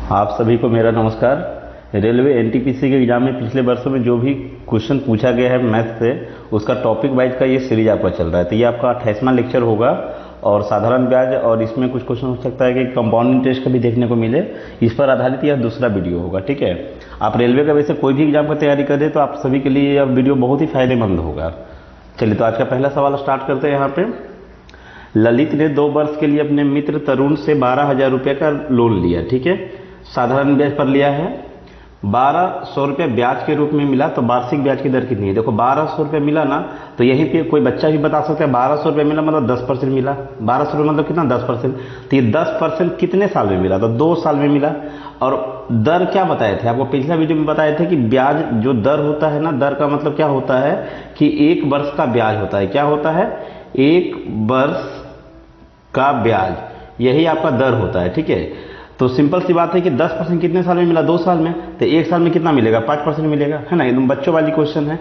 आप सभी को मेरा नमस्कार। रेलवे एनटीपीसी के एग्जाम में पिछले वर्षों में जो भी क्वेश्चन पूछा गया है मैथ से, उसका टॉपिक वाइज का ये सीरीज आपका चल रहा है। तो ये आपका 28वां लेक्चर होगा और साधारण ब्याज, और इसमें कुछ क्वेश्चन हो सकता है कि कंपाउंड इंटरेस्ट का भी देखने को मिले, इस पर आधारित यह दूसरा वीडियो होगा। ठीक है, आप रेलवे का वैसे कोई भी एग्जाम का तैयारी करें तो आप सभी के लिए यह वीडियो बहुत ही फायदेमंद होगा। चलिए, तो आज का पहला सवाल स्टार्ट करते हैं। यहाँ पे ललित ने 2 वर्ष के लिए अपने मित्र तरुण से 12,000 रुपये का लोन लिया। ठीक है, साधारण ब्याज पर लिया है। 1200 रुपये ब्याज के रूप में मिला, तो वार्षिक ब्याज की दर कितनी है? देखो, 1200 रुपये मिला ना, तो यहीं पे कोई बच्चा भी बता सकता है 1200 रुपये मिला मतलब 10% मिला। 1200 रुपये मतलब कितना? 10%। तो ये 10% कितने साल में मिला? तो 2 साल में मिला। और दर क्या बताए थे आपको? पिछला वीडियो में बताए थे कि ब्याज जो दर होता है ना, दर का मतलब क्या होता है कि 1 वर्ष का ब्याज होता है। क्या होता है? 1 वर्ष का ब्याज, यही आपका दर होता है। ठीक है, तो सिंपल सी बात है कि 10% कितने साल में मिला? 2 साल में। तो 1 साल में कितना मिलेगा? 5% मिलेगा, है ना। एकदम बच्चों वाली क्वेश्चन है।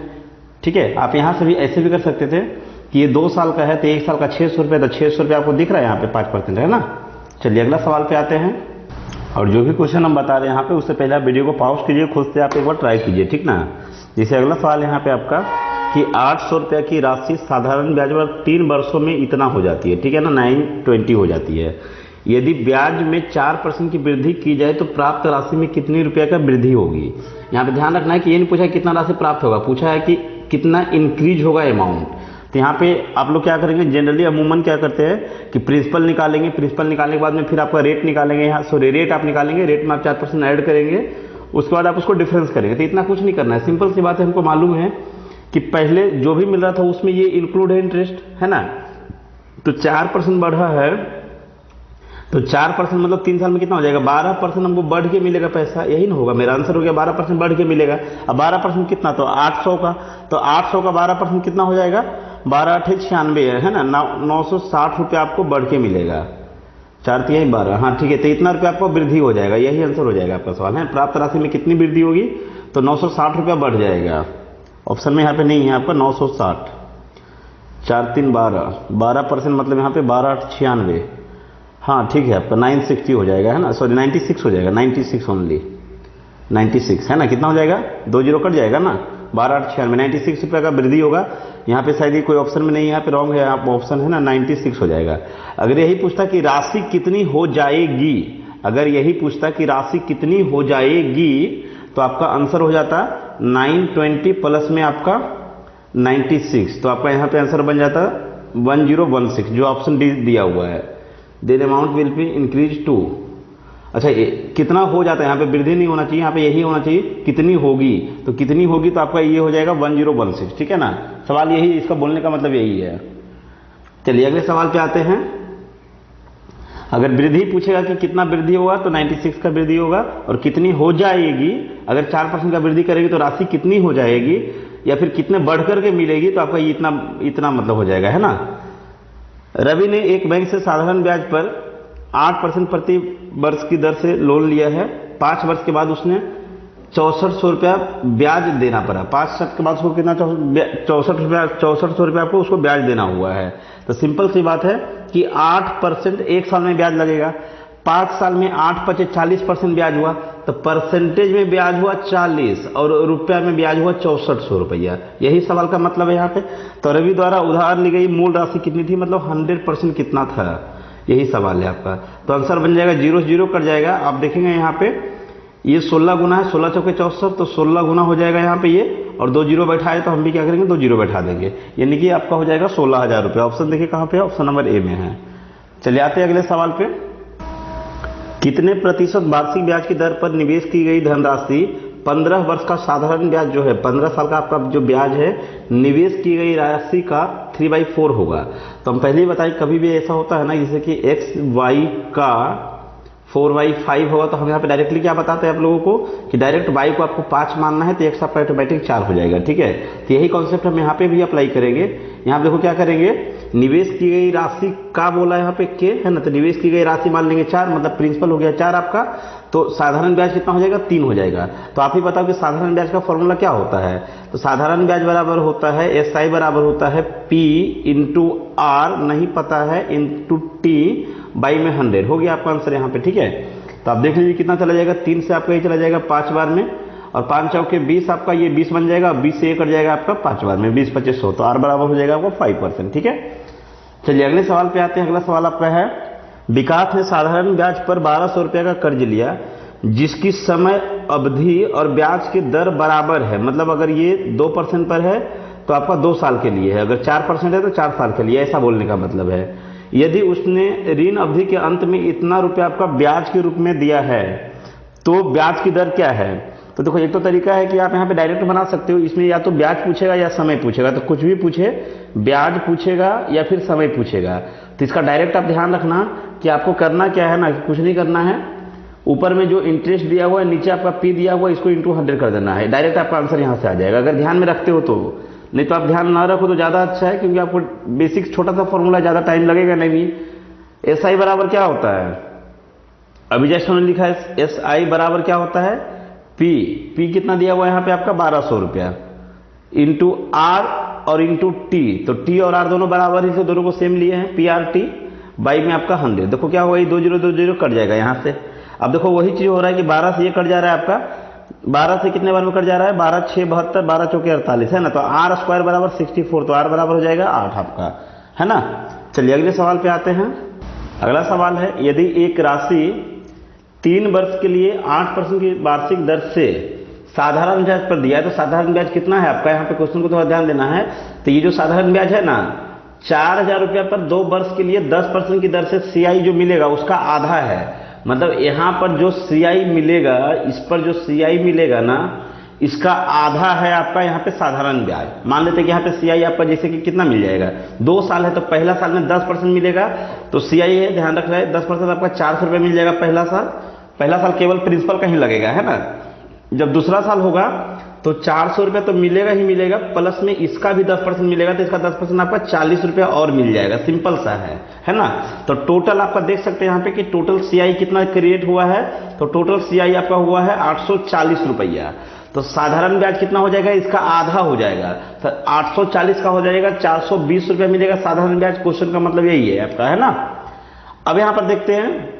ठीक है, आप यहाँ से भी ऐसे भी कर सकते थे कि ये 2 साल का है तो 1 साल का 600 रुपये, तो 600 रुपये आपको दिख रहा है यहाँ पे 5%, है ना। चलिए अगला सवाल पे आते हैं। और जो भी क्वेश्चन हम बता रहे हैं यहाँ पे, उससे पहले आप वीडियो को पॉज कीजिए, खुद से आप एक बार ट्राई कीजिए, ठीक ना। जैसे अगला सवाल यहाँ पे आपका कि 800 रुपये की राशि साधारण ब्याज पर 3 वर्षों में इतना हो जाती है। ठीक है ना, 920 हो जाती है। यदि ब्याज में 4% की वृद्धि की जाए तो प्राप्त राशि में कितनी रुपये का वृद्धि होगी? यहाँ पे ध्यान रखना है कि ये नहीं पूछा है कितना राशि प्राप्त होगा, पूछा है कि कितना इंक्रीज होगा अमाउंट। तो यहाँ पे आप लोग क्या करेंगे, जनरली अमूमन क्या करते हैं कि प्रिंसिपल निकालेंगे, प्रिंसिपल निकालने के बाद में फिर आपका रेट निकालेंगे। यहाँ सॉरी, रेट आप निकालेंगे, रेट में आप 4% ऐड करेंगे, उसके बाद आप उसको डिफरेंस करेंगे। तो इतना कुछ नहीं करना है, सिंपल सी बात है। हमको मालूम है कि पहले जो भी मिल रहा था उसमें ये इंक्लूड है इंटरेस्ट, है ना। तो 4% बढ़ा है, तो 4% मतलब 3 साल में कितना हो जाएगा? 12% हमको बढ़ के मिलेगा पैसा, यही ना होगा। मेरा आंसर हो गया 12% बढ़ के मिलेगा। अब 12% कितना? तो 800 का, तो 800 का 12% कितना हो जाएगा? 12 8 96 है ना, 960 रुपये आपको बढ़ के मिलेगा। 4 3 12, हाँ ठीक है। तो इतना रुपये आपको वृद्धि हो जाएगा, यही आंसर हो जाएगा आपका सवाल है। प्राप्त राशि में कितनी वृद्धि होगी? तो 960 रुपया बढ़ जाएगा। ऑप्शन में यहाँ पे नहीं है आपका 960। 4 3 12, 12% मतलब यहाँ पे 12 8 96, हाँ ठीक है, आपका 960 हो जाएगा, है ना। सॉरी 96 हो जाएगा, 96 ओनली, 96 है ना। कितना हो जाएगा? 2 जीरो कट जाएगा ना। 12 8 96, 96 रुपये का वृद्धि होगा। यहाँ पे शायद ये कोई ऑप्शन में नहीं है, यहाँ पे रॉन्ग है, आप ऑप्शन है ना 96 हो जाएगा। अगर यही पूछता कि राशि कितनी हो जाएगी, अगर यही पूछता कि राशि कितनी हो जाएगी, तो आपका आंसर हो जाता 920 प्लस में आपका 96, तो आपका यहाँ पे आंसर बन जाता 1016, जो ऑप्शन डी दिया हुआ है। Then amount will be increase to, अच्छा कितना हो जाता है, यहाँ पे वृद्धि नहीं होना चाहिए, यहाँ पे यही होना चाहिए कितनी होगी। तो कितनी होगी तो आपका ये हो जाएगा 1016, ठीक है ना। सवाल यही, इसका बोलने का मतलब यही है। चलिए अगले सवाल पे आते हैं। अगर वृद्धि पूछेगा कि कितना वृद्धि होगा तो 96 का वृद्धि होगा, और कितनी हो जाएगी, अगर 4% का वृद्धि करेगी तो राशि कितनी हो जाएगी, या फिर कितने बढ़ करके मिलेगी, तो आपका ये इतना मतलब हो जाएगा, है ना। रवि ने एक बैंक से साधारण ब्याज पर 8% प्रति वर्ष की दर से लोन लिया है। 5 वर्ष के बाद उसने 6400 रुपया ब्याज देना पड़ा। 5 वर्ष के बाद उसको कितना? 6400 रुपया आपको उसको ब्याज देना हुआ है। तो सिंपल सी बात है कि 8% 1 साल में ब्याज लगेगा। 5 साल में 8 5 40% ब्याज हुआ, तो परसेंटेज में ब्याज हुआ 40 और रुपया में ब्याज हुआ 6400 रुपया। यही सवाल का मतलब है यहाँ पे। तो रवि द्वारा उधार ली गई मूल राशि कितनी थी, मतलब 100% कितना था, यही सवाल है आपका। तो आंसर बन जाएगा 0 0 कट जाएगा। आप देखेंगे यहाँ पे ये 16 गुना है, 16 चौके 64, तो 16 गुना हो जाएगा यहाँ पे ये, और 2 जीरो बैठाए तो हम भी क्या करेंगे, 2 जीरो बैठा देंगे, यानी कि आपका हो जाएगा 16,000 रुपये। ऑप्शन देखिए कहाँ पे है, ऑप्शन नंबर ए में है। चलिए आते हैं अगले सवाल पे। कितने प्रतिशत वार्षिक ब्याज की दर पर निवेश की गई धनराशि 15 वर्ष का साधारण ब्याज जो है, 15 साल का आपका जो ब्याज है, निवेश की गई राशि का 3/4 होगा। तो हम पहले ही बताएं, कभी भी ऐसा होता है ना, जैसे कि एक्स वाई का 4/5 होगा, तो हम यहाँ पे डायरेक्टली क्या बताते हैं आप लोगों को कि डायरेक्ट वाई को आपको 5 मानना है, तो एक्स आपका ऑटोमेटिक 4 हो जाएगा, ठीक है। तो यही कॉन्सेप्ट हम यहाँ पे भी अप्लाई करेंगे। यहाँ देखो क्या करेंगे, निवेश की गई राशि का बोला यहाँ पे के, है ना, तो निवेश की गई राशि मान लेंगे 4, मतलब प्रिंसिपल हो गया 4 आपका, तो साधारण ब्याज कितना हो जाएगा, 3 हो जाएगा। तो आप ही बताओ कि साधारण ब्याज का फॉर्मूला क्या होता है। तो साधारण ब्याज बराबर होता है SI बराबर होता है P इंटू R, नहीं पता है, इंटू T बाई में 100 हो गया आपका आंसर यहाँ पे, ठीक है। तो आप देख लीजिए कितना चला जाएगा, 3 से आपका ये चला जाएगा 5 बार में, और 5 चौके 20 आपका ये 20 बन जाएगा, 20 से ये कट जाएगा आपका 5 बार में, 20 25 100, तो आर बराबर हो जाएगा आपको 5%। ठीक है, चलिए अगले सवाल पे आते हैं। अगला सवाल आपका है, विकास ने साधारण ब्याज पर 1200 रुपये का कर्ज लिया जिसकी समय अवधि और ब्याज की दर बराबर है। मतलब अगर ये 2% पर है तो आपका 2 साल के लिए है, अगर 4% है तो 4 साल के लिए, ऐसा बोलने का मतलब है। यदि उसने ऋण अवधि के अंत में इतना रुपया आपका ब्याज के रूप में दिया है तो ब्याज की दर क्या है। तो देखो एक तो तरीका है कि आप यहाँ पे डायरेक्ट बना सकते हो, इसमें या तो ब्याज पूछेगा या समय पूछेगा, तो कुछ भी पूछे, ब्याज पूछेगा या फिर समय पूछेगा, तो इसका डायरेक्ट आप ध्यान रखना कि आपको करना क्या है ना, कुछ नहीं करना है, ऊपर में जो इंटरेस्ट दिया हुआ है, नीचे आपका पी दिया हुआ है, इसको इंटू 100 कर देना है, डायरेक्ट आपका आंसर यहाँ से आ जाएगा, अगर ध्यान में रखते हो तो। नहीं तो आप ध्यान ना रखो तो ज़्यादा अच्छा है, क्योंकि आपको बेसिक छोटा सा फॉर्मूला, ज़्यादा टाइम लगेगा नहीं। एस आई बराबर क्या होता है, अभी जैसे उन्होंने लिखा है, एस आई बराबर क्या होता है, पी कितना दिया हुआ है यहाँ पे आपका 1200 रुपया, इंटू आर और इंटू टी, तो टी और आर दोनों बराबर ही से, दोनों को सेम लिए हैं, पी आर टी बाई में आपका 100। देखो क्या हुआ, 20 कट जाएगा यहाँ से। अब देखो वही चीज हो रहा है कि 12 से ये कट जा रहा है आपका, 12 से कितने बार में कट जा रहा है, 12 6 72, 12 चौके 48 है ना, तो आर स्क्वायर बराबर 64, तो आर बराबर हो जाएगा 8 आपका, है ना। चलिए अगले सवाल पे आते हैं। अगला सवाल है, यदि एक राशि 3 वर्ष के लिए 8% की वार्षिक दर से साधारण ब्याज पर दिया है, तो साधारण ब्याज कितना है आपका, यहाँ पे क्वेश्चन को थोड़ा ध्यान देना है। तो ये जो साधारण ब्याज है ना, 4000 रुपया पर 2 वर्ष के लिए 10% की दर से सीआई जो मिलेगा उसका आधा है। मतलब यहाँ पर जो सीआई मिलेगा, इस पर जो सीआई मिलेगा ना, इसका आधा है आपका यहाँ पे साधारण ब्याज। मान लेते हैं कि यहाँ पे सीआई आपका जैसे कि कितना मिल जाएगा, 2 साल है तो पहला साल में 10% मिलेगा, तो सीआई है, ध्यान रख रहा है, 10% आपका 400 रुपये मिल जाएगा पहला साल केवल प्रिंसिपल का ही लगेगा, है ना। जब दूसरा साल होगा तो 400 रुपये तो मिलेगा ही मिलेगा, प्लस में इसका भी 10% मिलेगा, तो इसका 10% आपका 40 रुपया और मिल जाएगा, सिंपल सा है ना। तो टोटल आपका देख सकते हैं यहाँ पे कि टोटल सीआई कितना क्रिएट हुआ है, तो टोटल सीआई आपका हुआ है 840 रुपया। तो साधारण ब्याज कितना हो जाएगा, इसका आधा हो जाएगा, तो 840 का हो जाएगा, 420 रुपया मिलेगा साधारण ब्याज। क्वेश्चन का मतलब यही है आपका, है ना। अब यहां पर देखते हैं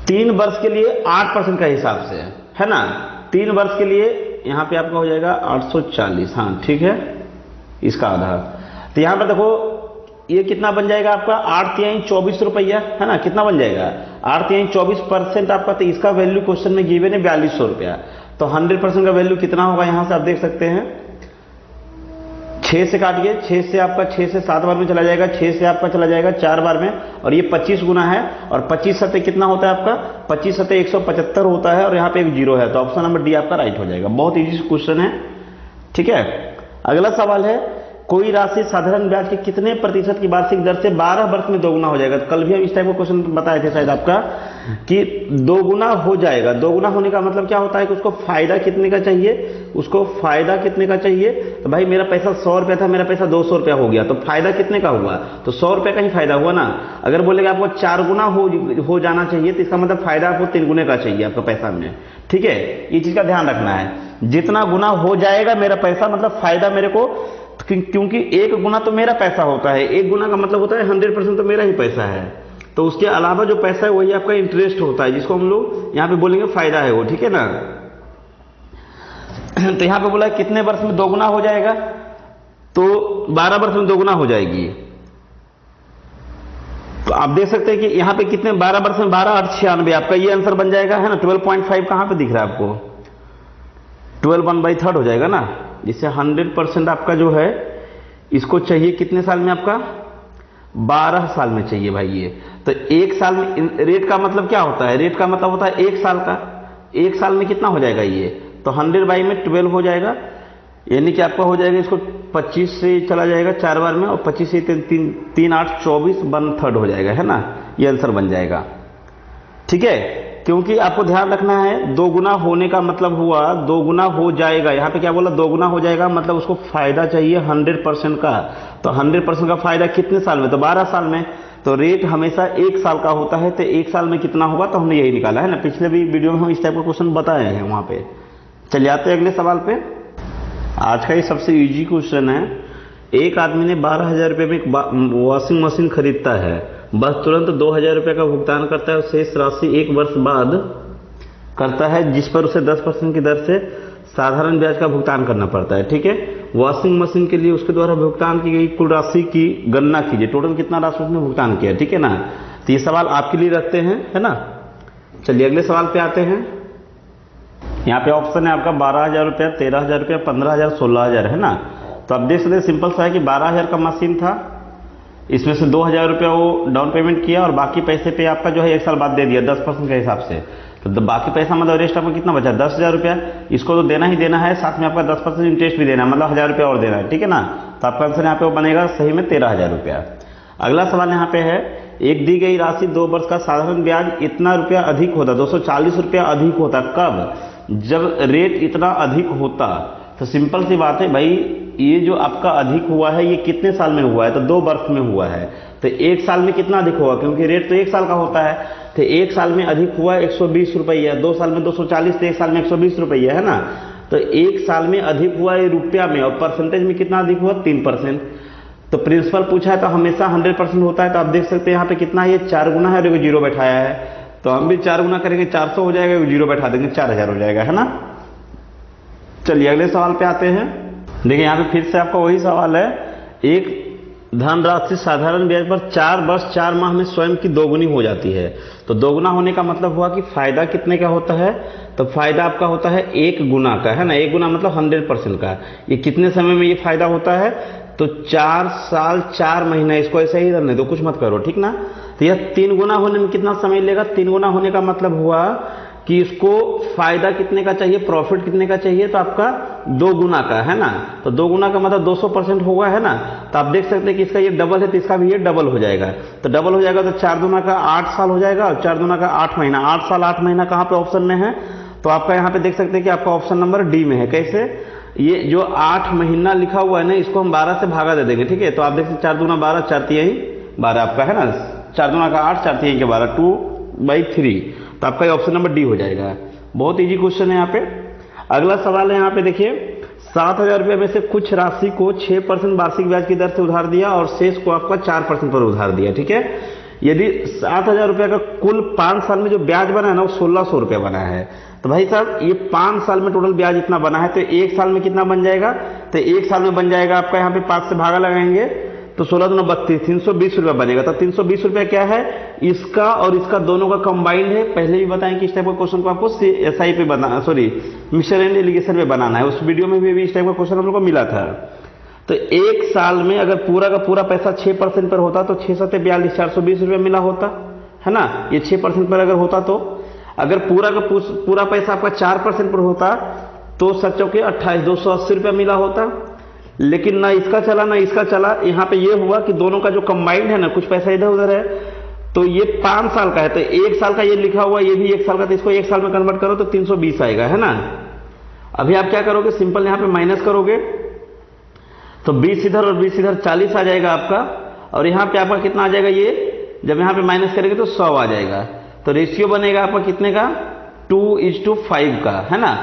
3 वर्ष के लिए 8% का हिसाब से, है ना, 3 वर्ष के लिए यहां पे आपका हो जाएगा 840, हाँ ठीक है, इसका आधा। तो यहां पर देखो ये कितना बन जाएगा आपका, 8 तिहाई 24 रुपया, है ना, कितना बन जाएगा 8 तिहाई 24% आपका, तो इसका वैल्यू क्वेश्चन में गिवन है 4200 रुपया। तो 100% का वैल्यू कितना होगा, यहां से आप देख सकते हैं, 6 से काटिए, 6 से आपका 6 से 7 बार में चला जाएगा, 6 से आपका चला जाएगा 4 बार में, और ये 25 गुना है, और 25 सत्ते कितना होता है आपका, 25 सत्ते 175 होता है, और यहाँ पे एक जीरो है, तो ऑप्शन नंबर डी आपका राइट हो जाएगा। बहुत इजी क्वेश्चन है, ठीक है। अगला सवाल है, कोई राशि साधारण ब्याज के कितने प्रतिशत की वार्षिक दर से 12 वर्ष में दोगुना हो जाएगा। कल भी हम इस टाइप का क्वेश्चन बताए थे शायद आपका, कि दोगुना हो जाएगा। दोगुना होने का मतलब क्या होता है कि उसको फायदा कितने का चाहिए, उसको फायदा कितने का चाहिए, तो भाई मेरा पैसा 100 रुपया था, मेरा पैसा 200 रुपया हो गया, तो फायदा कितने का हुआ, तो 100 रुपये का ही फायदा हुआ ना। अगर बोलेगा आपको 4 गुना हो जाना चाहिए, तो इसका मतलब फायदा आपको 3 गुने का चाहिए आपका पैसा में, ठीक है। ये चीज का ध्यान रखना है, जितना गुना हो जाएगा मेरा पैसा, मतलब फायदा मेरे को, क्योंकि 1 गुना तो मेरा पैसा होता है, 1 गुना का मतलब होता है 100% तो मेरा ही पैसा है, तो उसके अलावा जो पैसा है वही आपका इंटरेस्ट होता है, जिसको हम लोग यहाँ पे बोलेंगे फायदा है वो, ठीक है ना। तो यहाँ पे बोला कितने वर्ष में दोगुना हो जाएगा, तो 12 वर्ष में दोगुना हो जाएगी। तो आप देख सकते हैं कि यहाँ पे कितने, 12 वर्ष में 12 8 96 आपका ये आंसर बन जाएगा, है ना। 12.5 कहां पे दिख रहा है आपको, 12 1/3 हो जाएगा ना, जिससे 100% आपका जो है इसको चाहिए कितने साल में आपका, 12 साल में चाहिए भाई ये। तो 1 साल में, रेट का मतलब क्या होता है, रेट का मतलब होता है 1 साल का, 1 साल में कितना हो जाएगा ये, तो 100 बाई में 12 हो जाएगा, यानी कि आपका हो जाएगा, इसको 25 से चला जाएगा 4 बार में, और 25 से 3 8 24 1/3 हो जाएगा, है ना, ये आंसर बन जाएगा, ठीक है। क्योंकि आपको ध्यान रखना है, दोगुना होने का मतलब हुआ दोगुना हो जाएगा, यहाँ पे क्या बोला, दोगुना हो जाएगा, मतलब उसको फायदा चाहिए 100% का, तो 100% का फायदा कितने साल में, तो 12 साल में। तो रेट हमेशा 1 साल का होता है, तो 1 साल में कितना होगा, तो हमने यही निकाला है ना, पिछले भी वीडियो में हम इस टाइप का क्वेश्चन बताए हैं वहां पे। चलिए आते हैं अगले सवाल पे। आज का ये सबसे इजी क्वेश्चन है, एक आदमी ने 12,000 रुपये में एक वॉशिंग मशीन खरीदता है, बस तुरंत 2,000 रुपये का भुगतान करता है और शेष राशि 1 वर्ष बाद करता है, जिस पर उसे 10% की दर से साधारण ब्याज का भुगतान करना पड़ता है। ठीक है, वॉशिंग मशीन के लिए उसके द्वारा भुगतान की गई कुल राशि की गणना कीजिए, टोटल कितना राशि उसने भुगतान किया। ठीक है ना, तो ये सवाल आपके लिए रखते हैं, है ना। चलिए अगले सवाल पे आते हैं। यहाँ पे ऑप्शन है आपका 12,000 रुपया, 13,000 रुपया, 15,000, 16,000, है ना। तो आप देख सकते हैं सिंपल सा है कि 12,000 का मशीन था, इसमें से 2,000 रुपया वो डाउन पेमेंट किया और बाकी पैसे पे आपका जो है 1 साल बाद दे दिया 10% के हिसाब से। तो बाकी पैसा मतलब रेस्ट आपका कितना बचा, 10,000 रुपया। इसको तो देना ही देना है, साथ में आपका 10% इंटरेस्ट भी देना है, मतलब 1,000 रुपया और देना है। ठीक है ना, तो आपका आंसर यहाँ पे वो बनेगा सही में 13,000 रुपया। अगला सवाल यहाँ पे है, एक दी गई राशि 2 वर्ष का साधारण ब्याज इतना रुपया अधिक होता, 240 रुपया अधिक होता, कब? जब रेट इतना अधिक होता। तो सिंपल सी बात है भाई, ये जो आपका अधिक हुआ है ये कितने साल में हुआ है, तो 2 वर्ष में हुआ है। तो 1 साल में कितना अधिक होगा, क्योंकि रेट तो 1 साल का होता है, तो 1 साल में अधिक हुआ 120 रुपया, 2 साल में 240, तो 1 साल में 120 रुपया, है ना। तो 1 साल में अधिक हुआ ये रुपया में, और परसेंटेज में कितना अधिक हुआ, 3%। तो प्रिंसिपल पूछा है तो हमेशा 100% होता है, तो आप देख सकते हैं यहाँ पे कितना है, ये 4 गुना है और जीरो बैठाया है, तो हम भी 4 गुना करेंगे 400 हो जाएगा, जीरो बैठा देंगे 4,000 हो जाएगा, है ना। चलिए अगले सवाल पे आते हैं। देखिए यहाँ पे फिर से आपका वही सवाल है, एक धनराशि साधारण ब्याज पर 4 वर्ष 4 माह में स्वयं की दोगुनी हो जाती है। तो दोगुना होने का मतलब हुआ कि फायदा कितने का होता है, तो फायदा आपका होता है 1 गुना का, है ना। 1 गुना मतलब 100% का। ये कितने समय में ये फायदा होता है, तो 4 साल 4 महीना, इसको ऐसे ही रहने दो, कुछ मत करो, ठीक ना। तो यह 3 गुना होने में कितना समय लेगा, 3 गुना होने का मतलब हुआ कि इसको फायदा कितने का चाहिए, प्रॉफिट कितने का चाहिए, तो आपका 2 गुना का, है ना। तो 2 गुना का मतलब 200% होगा, है ना। तो आप देख सकते हैं कि इसका ये डबल है, तो इसका भी ये डबल हो जाएगा। तो डबल हो जाएगा तो 4 गुना का 8 साल हो जाएगा, और 4 गुना का 8 महीना, 8 साल 8 महीना कहाँ पे ऑप्शन में है, तो आपका यहाँ पे देख सकते हैं कि आपका ऑप्शन नंबर डी में है। कैसे, ये जो 8 महीना लिखा हुआ है ना, इसको हम 12 से भागा दे देंगे, ठीक है। तो आप देख सकते 4 दूना 12, 4 तिहाई 12 आपका, है ना। 4 दूना का 8, 4 तिहाई के 12, 2/3। तो आपका ये ऑप्शन नंबर डी हो जाएगा। बहुत इजी क्वेश्चन है यहाँ पे। अगला सवाल है यहाँ पे देखिए, 7,000 रुपये में से कुछ राशि को 6% वार्षिक ब्याज की दर से उधार दिया और शेष को आपका 4% पर उधार दिया, ठीक है। यदि 7,000 रुपये का कुल 5 साल में जो ब्याज बना है ना, वो 1,600 रुपया बना है। तो भाई साहब ये 5 साल में टोटल ब्याज इतना बना है, तो 1 साल में कितना बन जाएगा, तो 1 साल में बन जाएगा आपका, यहाँ पे 5 से भागा लगाएंगे तो 16 दूना 32, 320 रुपया बनेगा। तो 320 रुपया क्या है, इसका और इसका दोनों का कंबाइंड है। पहले भी बताएं कि इस टाइप का क्वेश्चन को आपको SI पे बनाना, सॉरी मिशन एंड एलिगेशन में बनाना है। उस वीडियो में भी इस टाइप का क्वेश्चन हम लोग को मिला था। तो 1 साल में अगर पूरा का पूरा पैसा 6% पर होता तो 6 7 42, 420 रुपया मिला होता, है ना। ये 6% पर अगर होता, तो अगर पूरा का पूरा पैसा आपका 4% पर होता तो 7 चौके 28, 280 रुपया मिला होता। लेकिन ना इसका चला ना इसका चला। यहाँ पे ये हुआ कि दोनों का जो कंबाइंड है ना, कुछ पैसा इधर उधर है, तो ये 5 साल का है, तो 1 साल का ये लिखा हुआ, ये भी 1 साल का, तो इसको 1 साल में कन्वर्ट करो तो 320 आएगा, है ना। अभी आप क्या करोगे, सिंपल यहाँ पे माइनस करोगे तो 20 इधर और 20 इधर 40 आ जाएगा आपका, और यहाँ पे आपका कितना आ जाएगा, ये जब यहाँ पे माइनस करेंगे तो 100 आ जाएगा। तो रेशियो बनेगा आपका कितने का, 2:5 का, है ना।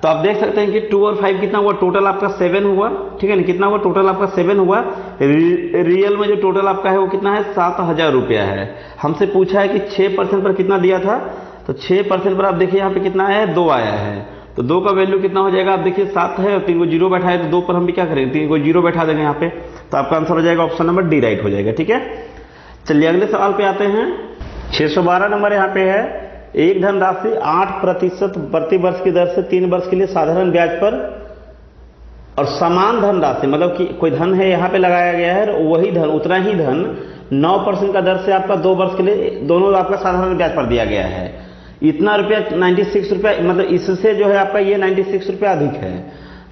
तो आप देख सकते हैं कि 2 और 5 कितना हुआ, टोटल आपका 7 हुआ, ठीक है ना। कितना हुआ, टोटल आपका 7 हुआ। रियल में जो टोटल आपका है वो कितना है, 7,000 रुपया है। हमसे पूछा है कि 6% पर कितना दिया था, तो 6% पर आप देखिए यहाँ पे कितना है, 2 आया है। तो 2 का वैल्यू कितना हो जाएगा, आप देखिए 7 है और 3 को जीरो बैठा है, तो 2 पर हम भी क्या करेंगे, 3 को जीरो बैठा देंगे यहाँ पे। तो आपका आंसर हो जाएगा ऑप्शन नंबर डी राइट हो जाएगा, ठीक है। चलिए अगले सवाल पे आते हैं। 612 नंबर यहाँ पे है, एक धनराशि 8% प्रति वर्ष की दर से 3 वर्ष के लिए साधारण ब्याज पर, और समान धनराशि मतलब कि कोई धन है यहाँ पे लगाया गया है, वही धन, उतना ही धन 9% का दर से आपका 2 वर्ष के लिए दोनों आपका साधारण ब्याज पर दिया गया है। इतना रुपया 96 रुपया, मतलब इससे जो है आपका ये 96 रुपया अधिक है।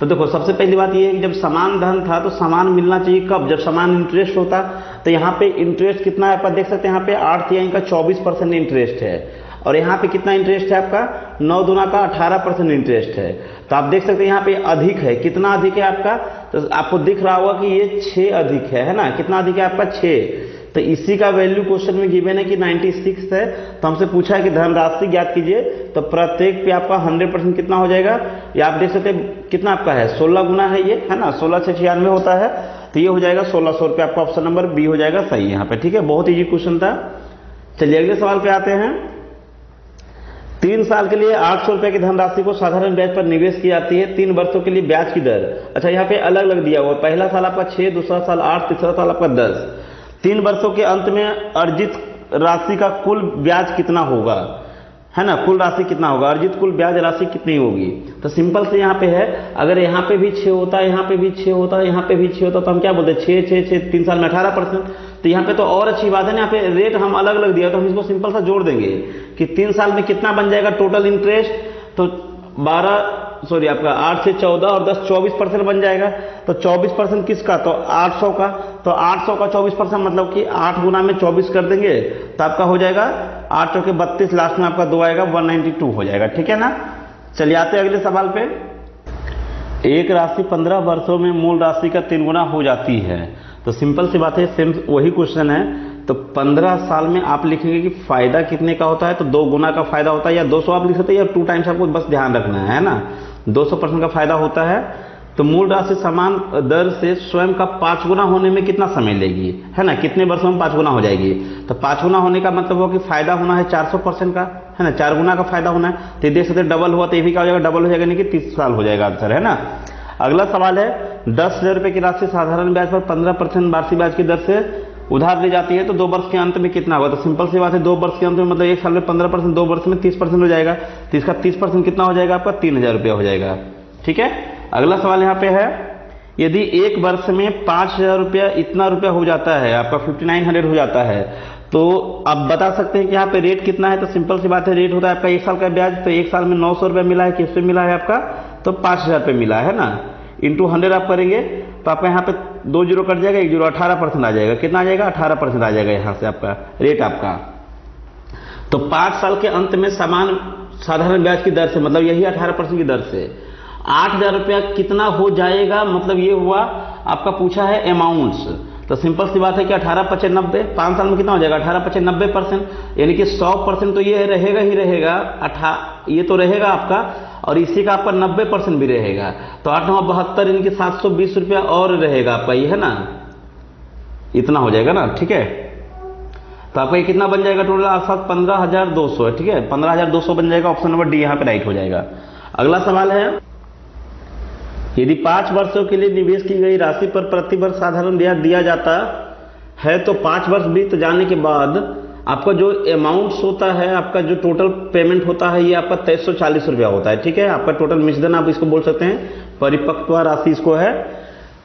तो देखो सबसे पहली बात ये है कि जब समान धन था तो समान मिलना चाहिए कब, जब समान इंटरेस्ट होता। तो यहाँ पे इंटरेस्ट कितना है, आप देख सकते हैं यहाँ पे 8 तिहाई का 24% इंटरेस्ट है, और यहाँ पे कितना इंटरेस्ट है आपका, 9 दूना का 18% इंटरेस्ट है। तो आप देख सकते हैं यहाँ पे अधिक है, कितना अधिक है आपका, तो आपको दिख रहा होगा कि ये 6 अधिक है ना। कितना अधिक है आपका, 6। तो इसी का वैल्यू क्वेश्चन में गिवन है कि 96 है। तो हमसे पूछा है कि धनराशि ज्ञात कीजिए, तो प्रत्येक पे आपका 100% कितना हो जाएगा, ये आप देख सकते हैं कितना आपका है, 16 गुना है ये, है ना। 16 से 96 होता है, तो ये हो जाएगा 1600 रुपये, आपका ऑप्शन नंबर बी हो जाएगा सही यहाँ पे। ठीक है, बहुत ईजी क्वेश्चन था। चलिए अगले सवाल पे आते हैं। 3 साल के लिए 800 रुपए की धनराशि को साधारण ब्याज पर निवेश की जाती है। 3 वर्षों के लिए ब्याज की दर, अच्छा यहाँ पे अलग अलग दिया हुआ, पहला साल आपका 6, दूसरा साल 8, तीसरा साल आपका 10। 3 वर्षों के अंत में अर्जित राशि का कुल ब्याज कितना होगा, है ना, कुल राशि कितना होगा, अर्जित कुल ब्याज राशि कितनी होगी। तो सिंपल से यहाँ पे है, अगर यहाँ पे भी 6 होता है, यहाँ पे भी 6 होता है, यहाँ पे भी 6 होता है, तो हम क्या बोलते हैं 6 6 6, 3 साल में 18%। तो यहाँ पे तो और अच्छी बात है ना, यहाँ पे रेट हम अलग अलग दिया, तो हम इसको सिंपल सा जोड़ देंगे कि 3 साल में कितना बन जाएगा टोटल इंटरेस्ट, तो 8 से 14 और 10 24% बन जाएगा। तो 24% किसका, तो 800 का, तो 800 का 24% मतलब कि 8 गुना में 24 कर देंगे तो आपका हो जाएगा 8 चौके 32, लास्ट में आपका 2 आएगा, 192 हो जाएगा। ठीक है ना। चलिए आते हैं अगले सवाल पे। एक राशि 15 वर्षों में मूल राशि का 3 गुना हो जाती है। तो सिंपल सी बात है, सेम वही क्वेश्चन है। तो 15 साल में आप लिखेंगे कि फायदा कितने का होता है, तो 2 गुना का फायदा होता है, या 200 आप लिख सकते हैं, या 2 टाइम्स, आपको बस ध्यान रखना है ना। 200% का फायदा होता है। तो मूल राशि समान दर से स्वयं का 5 गुना होने में कितना समय लेगी, है ना, कितने वर्षों में 5 गुना हो जाएगी। तो 5 गुना होने का मतलब हो कि फायदा होना है 400% का, है ना, 4 गुना का फायदा होना है। तो देख सकते डबल हुआ, तो ये भी क्या हो जाएगा, डबल हो जाएगा, नहीं कि 30 साल हो जाएगा आंसर, है ना। अगला सवाल है, 10,000 रुपए की राशि साधारण ब्याज पर 15% वार्षिक ब्याज की दर से उधार ली जाती है, तो 2 वर्ष के अंत में कितना होगा। तो सिंपल सी बात है, 2 वर्ष के अंत में मतलब 1 साल में 15%, 2 वर्ष में 30% हो जाएगा। तो इसका 30% कितना हो जाएगा, आपका 3,000 रुपया हो जाएगा। ठीक है। अगला सवाल यहाँ पे है, यदि 1 वर्ष में 5,000 रुपया इतना रुपया हो जाता है, आपका 5900 हो जाता है, तो आप बता सकते हैं कि यहाँ पे रेट कितना है। तो सिंपल सी बात है, रेट होता है आपका 1 साल का ब्याज, तो 1 साल में 900 रुपया मिला है, किस पे मिला है आपका, तो 5,000 रुपये मिला है ना, इंटू 100 आप करेंगे तो आपका यहाँ पे 2 जीरो कट जाएगा, 1 जीरो, 18% आ जाएगा। कितना आ जाएगा, 18% आ जाएगा यहाँ से आपका रेट आपका। तो 5 साल के अंत में समान साधारण ब्याज की दर से, मतलब यही 18% की दर से 8,000 रुपया कितना हो जाएगा, मतलब ये हुआ आपका पूछा है अमाउंट्स। तो सिंपल सी बात है कि 18 90, 5 साल में कितना हो जाएगा, 18 90%, यानी कि 100% तो ये रहेगा ही रहेगा, ये तो रहेगा आपका, और इसी का आपका 90% भी रहेगा। तो 8 9 72, यानी कि 720 रुपया और रहेगा आपका, ये है ना, इतना हो जाएगा ना। ठीक है, तो आपका ये कितना बन जाएगा टोटल, आप 15,200 है। ठीक है, 15,200 बन जाएगा, ऑप्शन नंबर डी यहाँ पे राइट हो जाएगा। अगला सवाल है, यदि 5 वर्षों के लिए निवेश की गई राशि पर प्रति वर्ष साधारण ब्याज दिया जाता है, तो 5 वर्ष बीत जाने के बाद आपका जो अमाउंट्स होता है, आपका जो टोटल पेमेंट होता है, ये आपका 2340 रुपया होता है। ठीक है, आपका टोटल मिश्रण आप इसको बोल सकते हैं, परिपक्व राशि इसको है।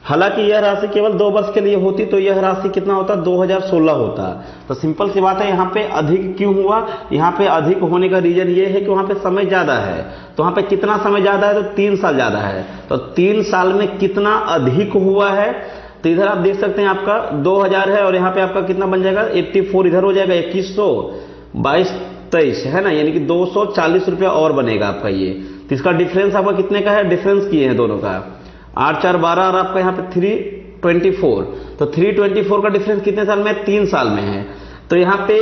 हालांकि यह राशि केवल 2 वर्ष के लिए होती, तो यह राशि कितना होता, 2016 होता। तो सिंपल सी बात है, यहाँ पे अधिक क्यों हुआ, यहाँ पे अधिक होने का रीजन ये है कि वहां पे समय ज्यादा है। तो वहां पे कितना समय ज्यादा है, तो 3 साल ज्यादा है। तो 3 साल में कितना अधिक हुआ है, तो इधर आप देख सकते हैं आपका 2000 है, और यहाँ पे आपका कितना बन जाएगा, 84 इधर हो जाएगा, 2100, 22 23, है ना, यानी कि 240 रुपया और बनेगा आपका ये। तो इसका डिफरेंस आपका कितने का है, डिफरेंस किए हैं दोनों का, 8 4 12, और आपका यहाँ पे 324। तो 324 का डिफरेंस कितने साल में, 3 साल में है। तो यहाँ पे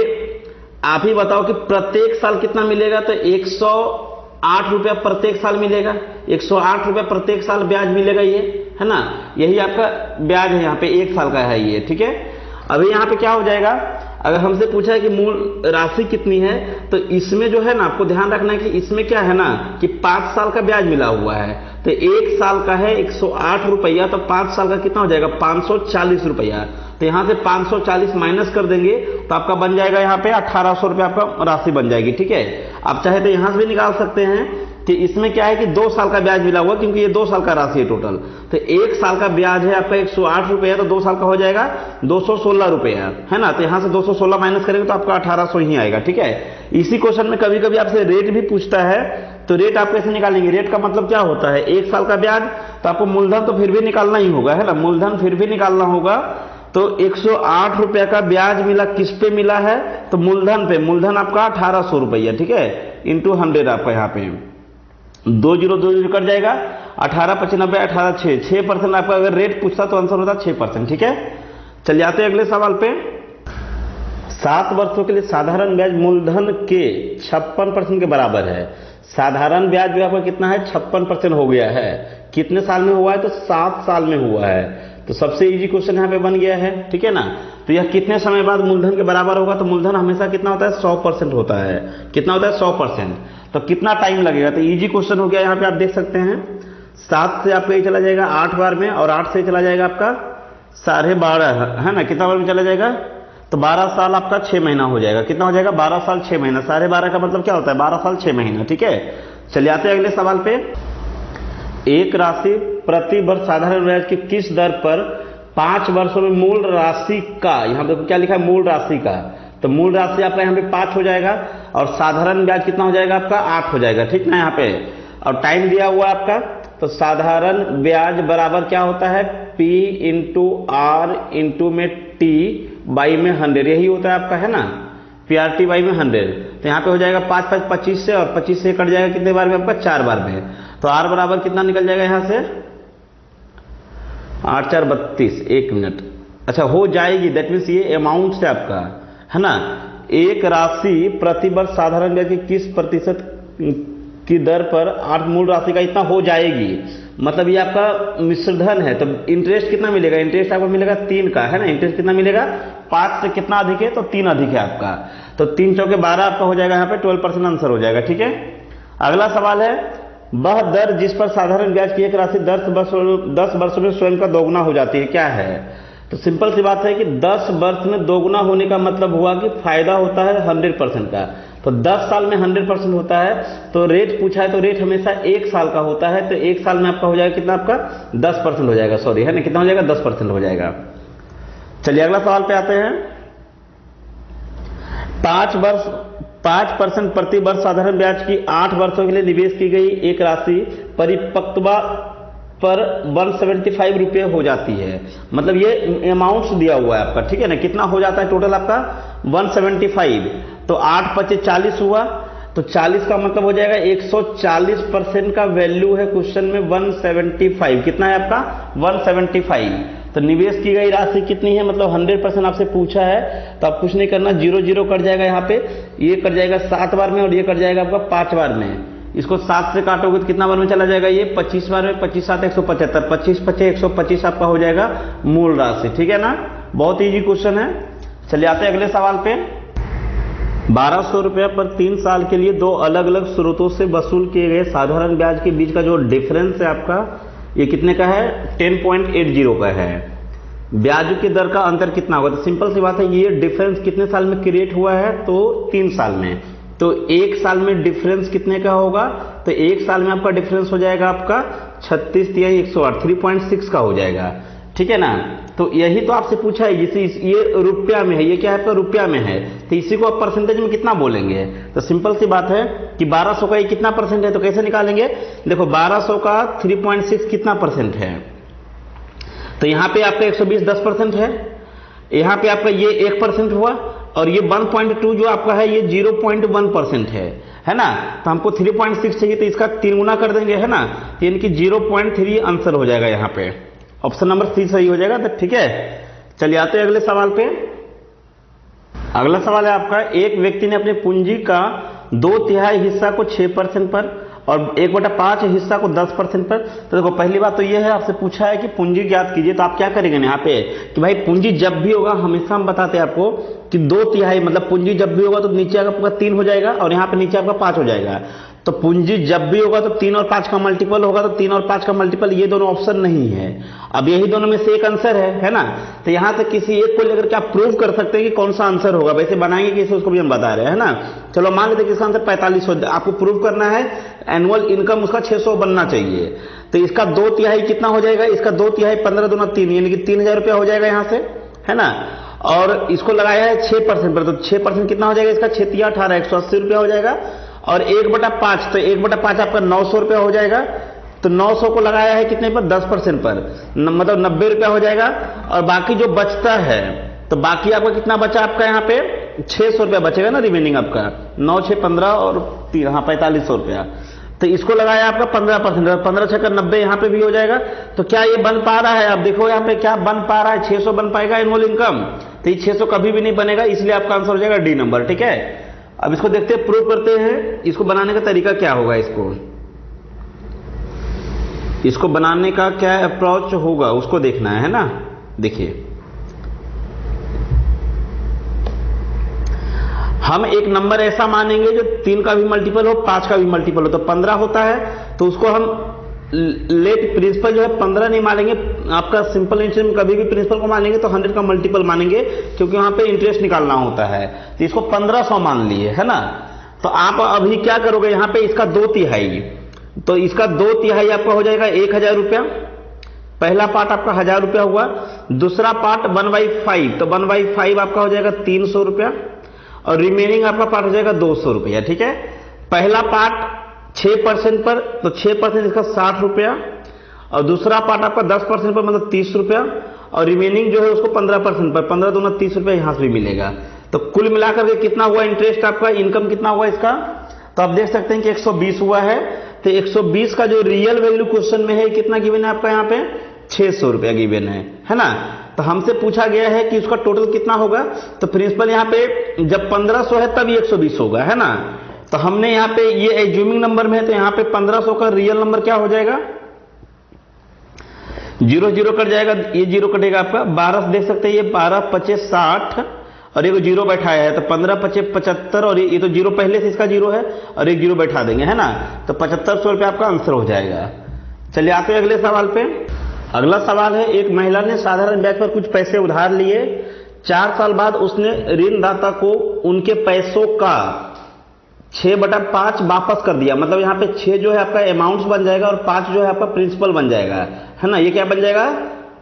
आप ही बताओ कि प्रत्येक साल कितना मिलेगा, तो 108 रुपया प्रत्येक साल मिलेगा, 108 रुपया प्रत्येक साल ब्याज मिलेगा, ये है ना, यही आपका ब्याज है यहाँ पे, 1 साल का है ये। ठीक है, अभी यहाँ पे क्या हो जाएगा, अगर हमसे पूछा है कि मूल राशि कितनी है, तो इसमें जो है ना, आपको ध्यान रखना है कि इसमें क्या है ना, कि 5 साल का ब्याज मिला हुआ है। तो 1 साल का है 108 रुपया, तो 5 साल का कितना हो जाएगा, 540 रुपया। तो यहां से 540 माइनस कर देंगे तो आपका बन जाएगा यहाँ पे 1800 रुपया आपका राशि बन जाएगी। ठीक है, आप चाहे तो यहां से भी निकाल सकते हैं कि इसमें क्या है कि 2 साल का ब्याज मिला हुआ, क्योंकि ये 2 साल का राशि है टोटल। तो 1 साल का ब्याज है आपका 108 रुपया, तो 2 साल का हो जाएगा 216 रुपया, है ना। तो यहां से 216 माइनस करेंगे तो आपका 1800 ही आएगा। ठीक है, इसी क्वेश्चन में कभी कभी आपसे रेट भी पूछता है, तो रेट आप कैसे निकालेंगे, रेट का मतलब क्या होता है, 1 साल का ब्याज, तो आपको मूलधन तो फिर भी निकालना ही होगा, है ना, मूलधन फिर भी निकालना होगा। तो 108 रुपया का ब्याज मिला, किस पे मिला है, तो मूलधन पे, मूलधन आपका 1800 रुपया। ठीक है, इंटू 100 आपका यहाँ पे 2 जीरो कट जाएगा, 18 95 18 6% आपका अगर रेट पूछता तो आंसर होता 6%। ठीक है, चलिए आते हैं अगले सवाल पे। 7 वर्षों के लिए साधारण ब्याज मूलधन के 56% के बराबर है। साधारण ब्याज जो आपका कितना है, 56% हो गया है। कितने साल में हुआ है, तो 7 साल में हुआ है। तो सबसे इजी क्वेश्चन यहाँ पे बन गया है, ठीक है ना। तो यह कितने समय बाद मूलधन के बराबर होगा, तो मूलधन हमेशा कितना होता है 100% होता है। कितना होता है 100%। तो कितना टाइम लगेगा, तो इजी क्वेश्चन हो गया। यहाँ पे आप देख सकते हैं 7 से आपका ये चला जाएगा 8 बार में, और 8 से चला जाएगा आपका 12.5 है ना, कितना बार में चला जाएगा, तो 12 साल आपका 6 महीना हो जाएगा। कितना हो जाएगा 12 साल 6 महीना। 12.5 का मतलब क्या होता है 12 साल 6 महीना, ठीक है। चलिए आते हैं अगले सवाल पे। एक राशि प्रति वर्ष साधारण ब्याज की किस दर पर 5 वर्षों में मूल राशि का, यहां देखो क्या लिखा है मूल राशि का, तो मूल राशि आपका यहाँ पे 5 हो जाएगा, और साधारण ब्याज कितना हो जाएगा आपका 8 हो जाएगा, ठीक ना यहाँ पे। और टाइम दिया हुआ आपका, तो साधारण ब्याज बराबर क्या होता है P इंटू आर इंटू में T बाई में 100, यही होता है आपका, है ना, PRT बाई में 100। तो यहाँ पे हो जाएगा 5 5 25 से, और 25 से कट जाएगा कितने बार में आपका 4 बार में। तो R बराबर कितना निकल जाएगा यहाँ से 8 4 32, 1 मिनट। अच्छा हो जाएगी, दैट मीन्स ये अमाउंट से आपका, है ना। एक राशि प्रति वर्ष साधारण ब्याज की किस प्रतिशत की दर पर 8 मूल राशि का इतना हो जाएगी, मतलब ये आपका मिश्रधन है। तो इंटरेस्ट कितना मिलेगा, इंटरेस्ट आपको मिलेगा 3 का, है ना। इंटरेस्ट कितना मिलेगा 5 से कितना अधिक है, तो 3 अधिक है आपका। तो 3 चौके 12 आपका हो जाएगा यहाँ पे 12% आंसर हो जाएगा, ठीक है। अगला सवाल है, वह दर जिस पर साधारण ब्याज की एक राशि 10 वर्षों में स्वयं का दोगुना हो जाती है, क्या है। तो सिंपल सी बात है कि 10 वर्ष में दोगुना होने का मतलब हुआ कि फायदा होता है 100% का। तो 10 साल में 100% होता है, तो रेट पूछा है तो रेट हमेशा 1 साल का होता है। तो 1 साल में आपका हो जाएगा कितना, आपका 10% हो जाएगा, सॉरी, है ना, कितना हो जाएगा 10% हो जाएगा। चलिए अगला सवाल पे आते हैं। 5% प्रति वर्ष साधारण ब्याज की 8 वर्षों के लिए निवेश की गई एक राशि परिपक्वता पर 175 रुपये हो जाती है, मतलब ये अमाउंट दिया हुआ है आपका, ठीक है ना। कितना हो जाता है टोटल आपका 175। तो 8 25 40 हुआ, तो 40 का मतलब हो जाएगा 140% का वैल्यू है क्वेश्चन में 175। कितना है आपका 175। तो निवेश की गई राशि कितनी है, मतलब 100% आपसे पूछा है, तो आप कुछ नहीं करना, 0 0 कट जाएगा यहाँ पे, ये कट जाएगा 7 बार में, और ये कट जाएगा आपका 5 बार में। इसको 7 से काटोगे तो कितना बार में चला जाएगा, ये 25 बार में, 25 7 175, 25 25 125 आपका हो जाएगा मूल राशि, ठीक है ना। बहुत इजी क्वेश्चन है। चलिए आते हैं अगले सवाल पे। 1200 रुपये पर 3 साल के लिए 2 अलग अलग स्रोतों से वसूल किए गए साधारण ब्याज के बीच का जो डिफरेंस है आपका, ये कितने का है 10.80 का है। ब्याज की दर का अंतर कितना होगा, तो सिंपल सी बात है, ये डिफरेंस कितने साल में क्रिएट हुआ है, तो 3 साल में। तो 1 साल में डिफरेंस कितने का होगा, तो 1 साल में आपका डिफरेंस हो जाएगा आपका 36 या 108, 3.6 का हो जाएगा, ठीक है ना। तो यही तो आपसे पूछा है, जिसे ये रुपया में है, ये क्या है आपका रुपया में है, तो इसी को आप परसेंटेज में कितना बोलेंगे। तो सिंपल सी बात है कि 1200 का ये कितना परसेंट है, तो कैसे निकालेंगे, देखो 1200 का 3.6 कितना परसेंट है, तो यहाँ पे आपका 120 10% है, यहाँ पे आपका ये 1% हुआ, और ये 1.2 जो आपका है ये 0.1% है ना। तो हमको 3.6 चाहिए, तो इसका 3 गुना कर देंगे, है ना, तो यानी कि 0.3 आंसर हो जाएगा यहाँ पे, ऑप्शन नंबर C सही हो जाएगा। तो ठीक है, चलिए आते हैं अगले सवाल पे। अगला सवाल है आपका, एक व्यक्ति ने अपने पूंजी का 2/3 हिस्सा को 6% पर और 1/5 हिस्सा को 10% पर। तो देखो पहली बात तो ये है, आपसे पूछा है कि पूंजी ज्ञात कीजिए, तो आप क्या करेंगे यहाँ पे कि भाई पूंजी जब भी होगा, हमेशा हम बताते हैं आपको कि 2/3 मतलब पूंजी जब भी होगा तो नीचे आपका 3 हो जाएगा, और यहाँ पे नीचे आपका 5 हो जाएगा। तो पूंजी जब भी होगा तो 3 और 5 का मल्टीपल होगा, तो 3 और 5 का मल्टीपल, ये दोनों ऑप्शन नहीं है। अब यही दोनों में से एक आंसर है ना। तो यहां से किसी एक को लेकर के आप प्रूव कर सकते हैं कि कौन सा आंसर होगा। वैसे बनाएंगे कैसे उसको भी हम बता रहे हैं, है ना। चलो मान लेते हैं कि इसका आंसर 4500, आपको प्रूव करना है एनुअल इनकम उसका 600 बनना चाहिए। तो इसका 2/3 कितना हो जाएगा, इसका 2/3 15 दूना 3, यानी कि 3000 रुपया हो जाएगा यहाँ से, है ना। और इसको लगाया है 6% पर, तो 6% कितना हो जाएगा इसका, 6 3 18 180 रुपया हो जाएगा। और 1/5, तो 1/5 आपका 900 रुपया हो जाएगा। तो 900 को लगाया है कितने पर, 10% पर, मतलब 90 रुपया हो जाएगा। और बाकी जो बचता है, तो बाकी आपका कितना बचा, आपका यहाँ पे 600 रुपया बचेगा ना, रिमेनिंग आपका 9 6 15 और 3, हाँ 4500 रुपया। तो इसको लगाया आपका 15%, 15 6 90 यहाँ पे भी हो जाएगा। तो क्या ये बन पा रहा है, आप देखो यहाँ पे क्या बन पा रहा है, 600 बन पाएगा एनुअल इनकम। तो ये 600 कभी भी नहीं बनेगा, इसलिए आपका आंसर हो जाएगा डी नंबर, ठीक है। अब इसको देखते हैं, प्रूव करते हैं, इसको बनाने का तरीका क्या होगा। इसको इसको बनाने का क्या अप्रोच होगा उसको देखना है ना। देखिए, हम एक नंबर ऐसा मानेंगे जो 3 का भी मल्टीपल हो, 5 का भी मल्टीपल हो, तो 15 होता है, तो उसको हम लेट प्रिंसिपल जो है 15 नहीं मानेंगे, आपका सिंपल इंटरेस्ट में कभी भी प्रिंसिपल को मानेंगे तो 100 का मल्टीपल मानेंगे, क्योंकि वहां पे इंटरेस्ट निकालना होता है। तो इसको 1500 मान लिए, है ना। तो आप अभी क्या करोगे, यहां पे इसका 2/3, तो इसका 2/3 आपका हो जाएगा 1000 रुपया। पहला पार्ट आपका 1000 रुपया हुआ। दूसरा पार्ट 1/5, तो 1/5 आपका हो जाएगा 300 रुपया, और रिमेनिंग आपका पार्ट हो जाएगा 200 रुपया। ठीक है, पहला पार्ट 6% पर, तो 6% इसका 60 रुपया, और दूसरा पार्ट आपका 10% पर मतलब 30 रुपया, और रिमेनिंग जो है उसको 15% पर, 15 दूना 30 रुपया यहां से भी मिलेगा। तो कुल मिलाकर के कितना हुआ इंटरेस्ट आपका, इनकम कितना हुआ इसका, तो आप देख सकते हैं कि 120 हुआ है। तो 120 का जो रियल वैल्यू क्वेश्चन में है कितना गिवन है आपका, यहाँ पे 600 रुपया गिवन है ना। तो हमसे पूछा गया है कि उसका टोटल कितना होगा, तो प्रिंसिपल यहाँ पे जब 1500 है तब 120 होगा, है ना। तो हमने यहाँ पे ये एज्यूमिंग नंबर में है, तो यहाँ पे 1500 का रियल नंबर क्या हो जाएगा, 0 0 कट जाएगा, ये 0 कटेगा आपका, 12 देख सकते हैं, ये 12 25 60, और ये 0 बैठाया है, तो 15 25 75, और ये तो 0 पहले से इसका 0 है, और एक 0 बैठा देंगे, है ना। तो 7500 रुपया आपका आंसर हो जाएगा। चलिए आते हैं अगले सवाल पे। अगला सवाल है, एक महिला ने साधारण ब्याज पर कुछ पैसे उधार लिए, 4 साल बाद उसने ऋणदाता को उनके पैसों का 6/5 वापस कर दिया। मतलब यहाँ पे 6 जो है आपका अमाउंट्स बन जाएगा, और 5 जो है आपका प्रिंसिपल बन जाएगा, है ना। ये क्या बन जाएगा,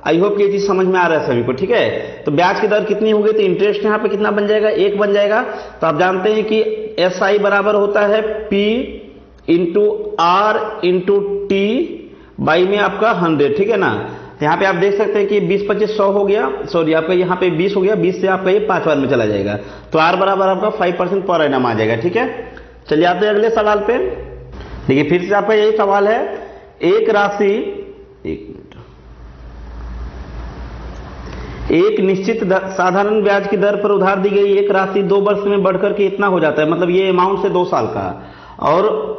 आई होप ये चीज समझ में आ रहा है सभी को। ठीक है, तो ब्याज की दर कितनी होगी, तो इंटरेस्ट यहाँ पे कितना बन जाएगा, 1 बन जाएगा। तो आप जानते हैं कि SI बराबर होता है P into R into T by में आपका 100, ठीक है ना। तो यहाँ पे आप देख सकते हैं कि 20 25 100 हो गया, सॉरी आपका यहाँ पे 20 हो गया, 20 से आपका ये 5 बार में चला जाएगा, तो R बराबर आपका 5% पर एनम आ जाएगा। ठीक है, चलिए आते हैं अगले सवाल पे। देखिए फिर से आपका यही सवाल है, एक राशि, एक निश्चित साधारण ब्याज की दर पर उधार दी गई एक राशि 2 वर्ष में बढ़कर के इतना हो जाता है, मतलब ये अमाउंट से 2 साल का, और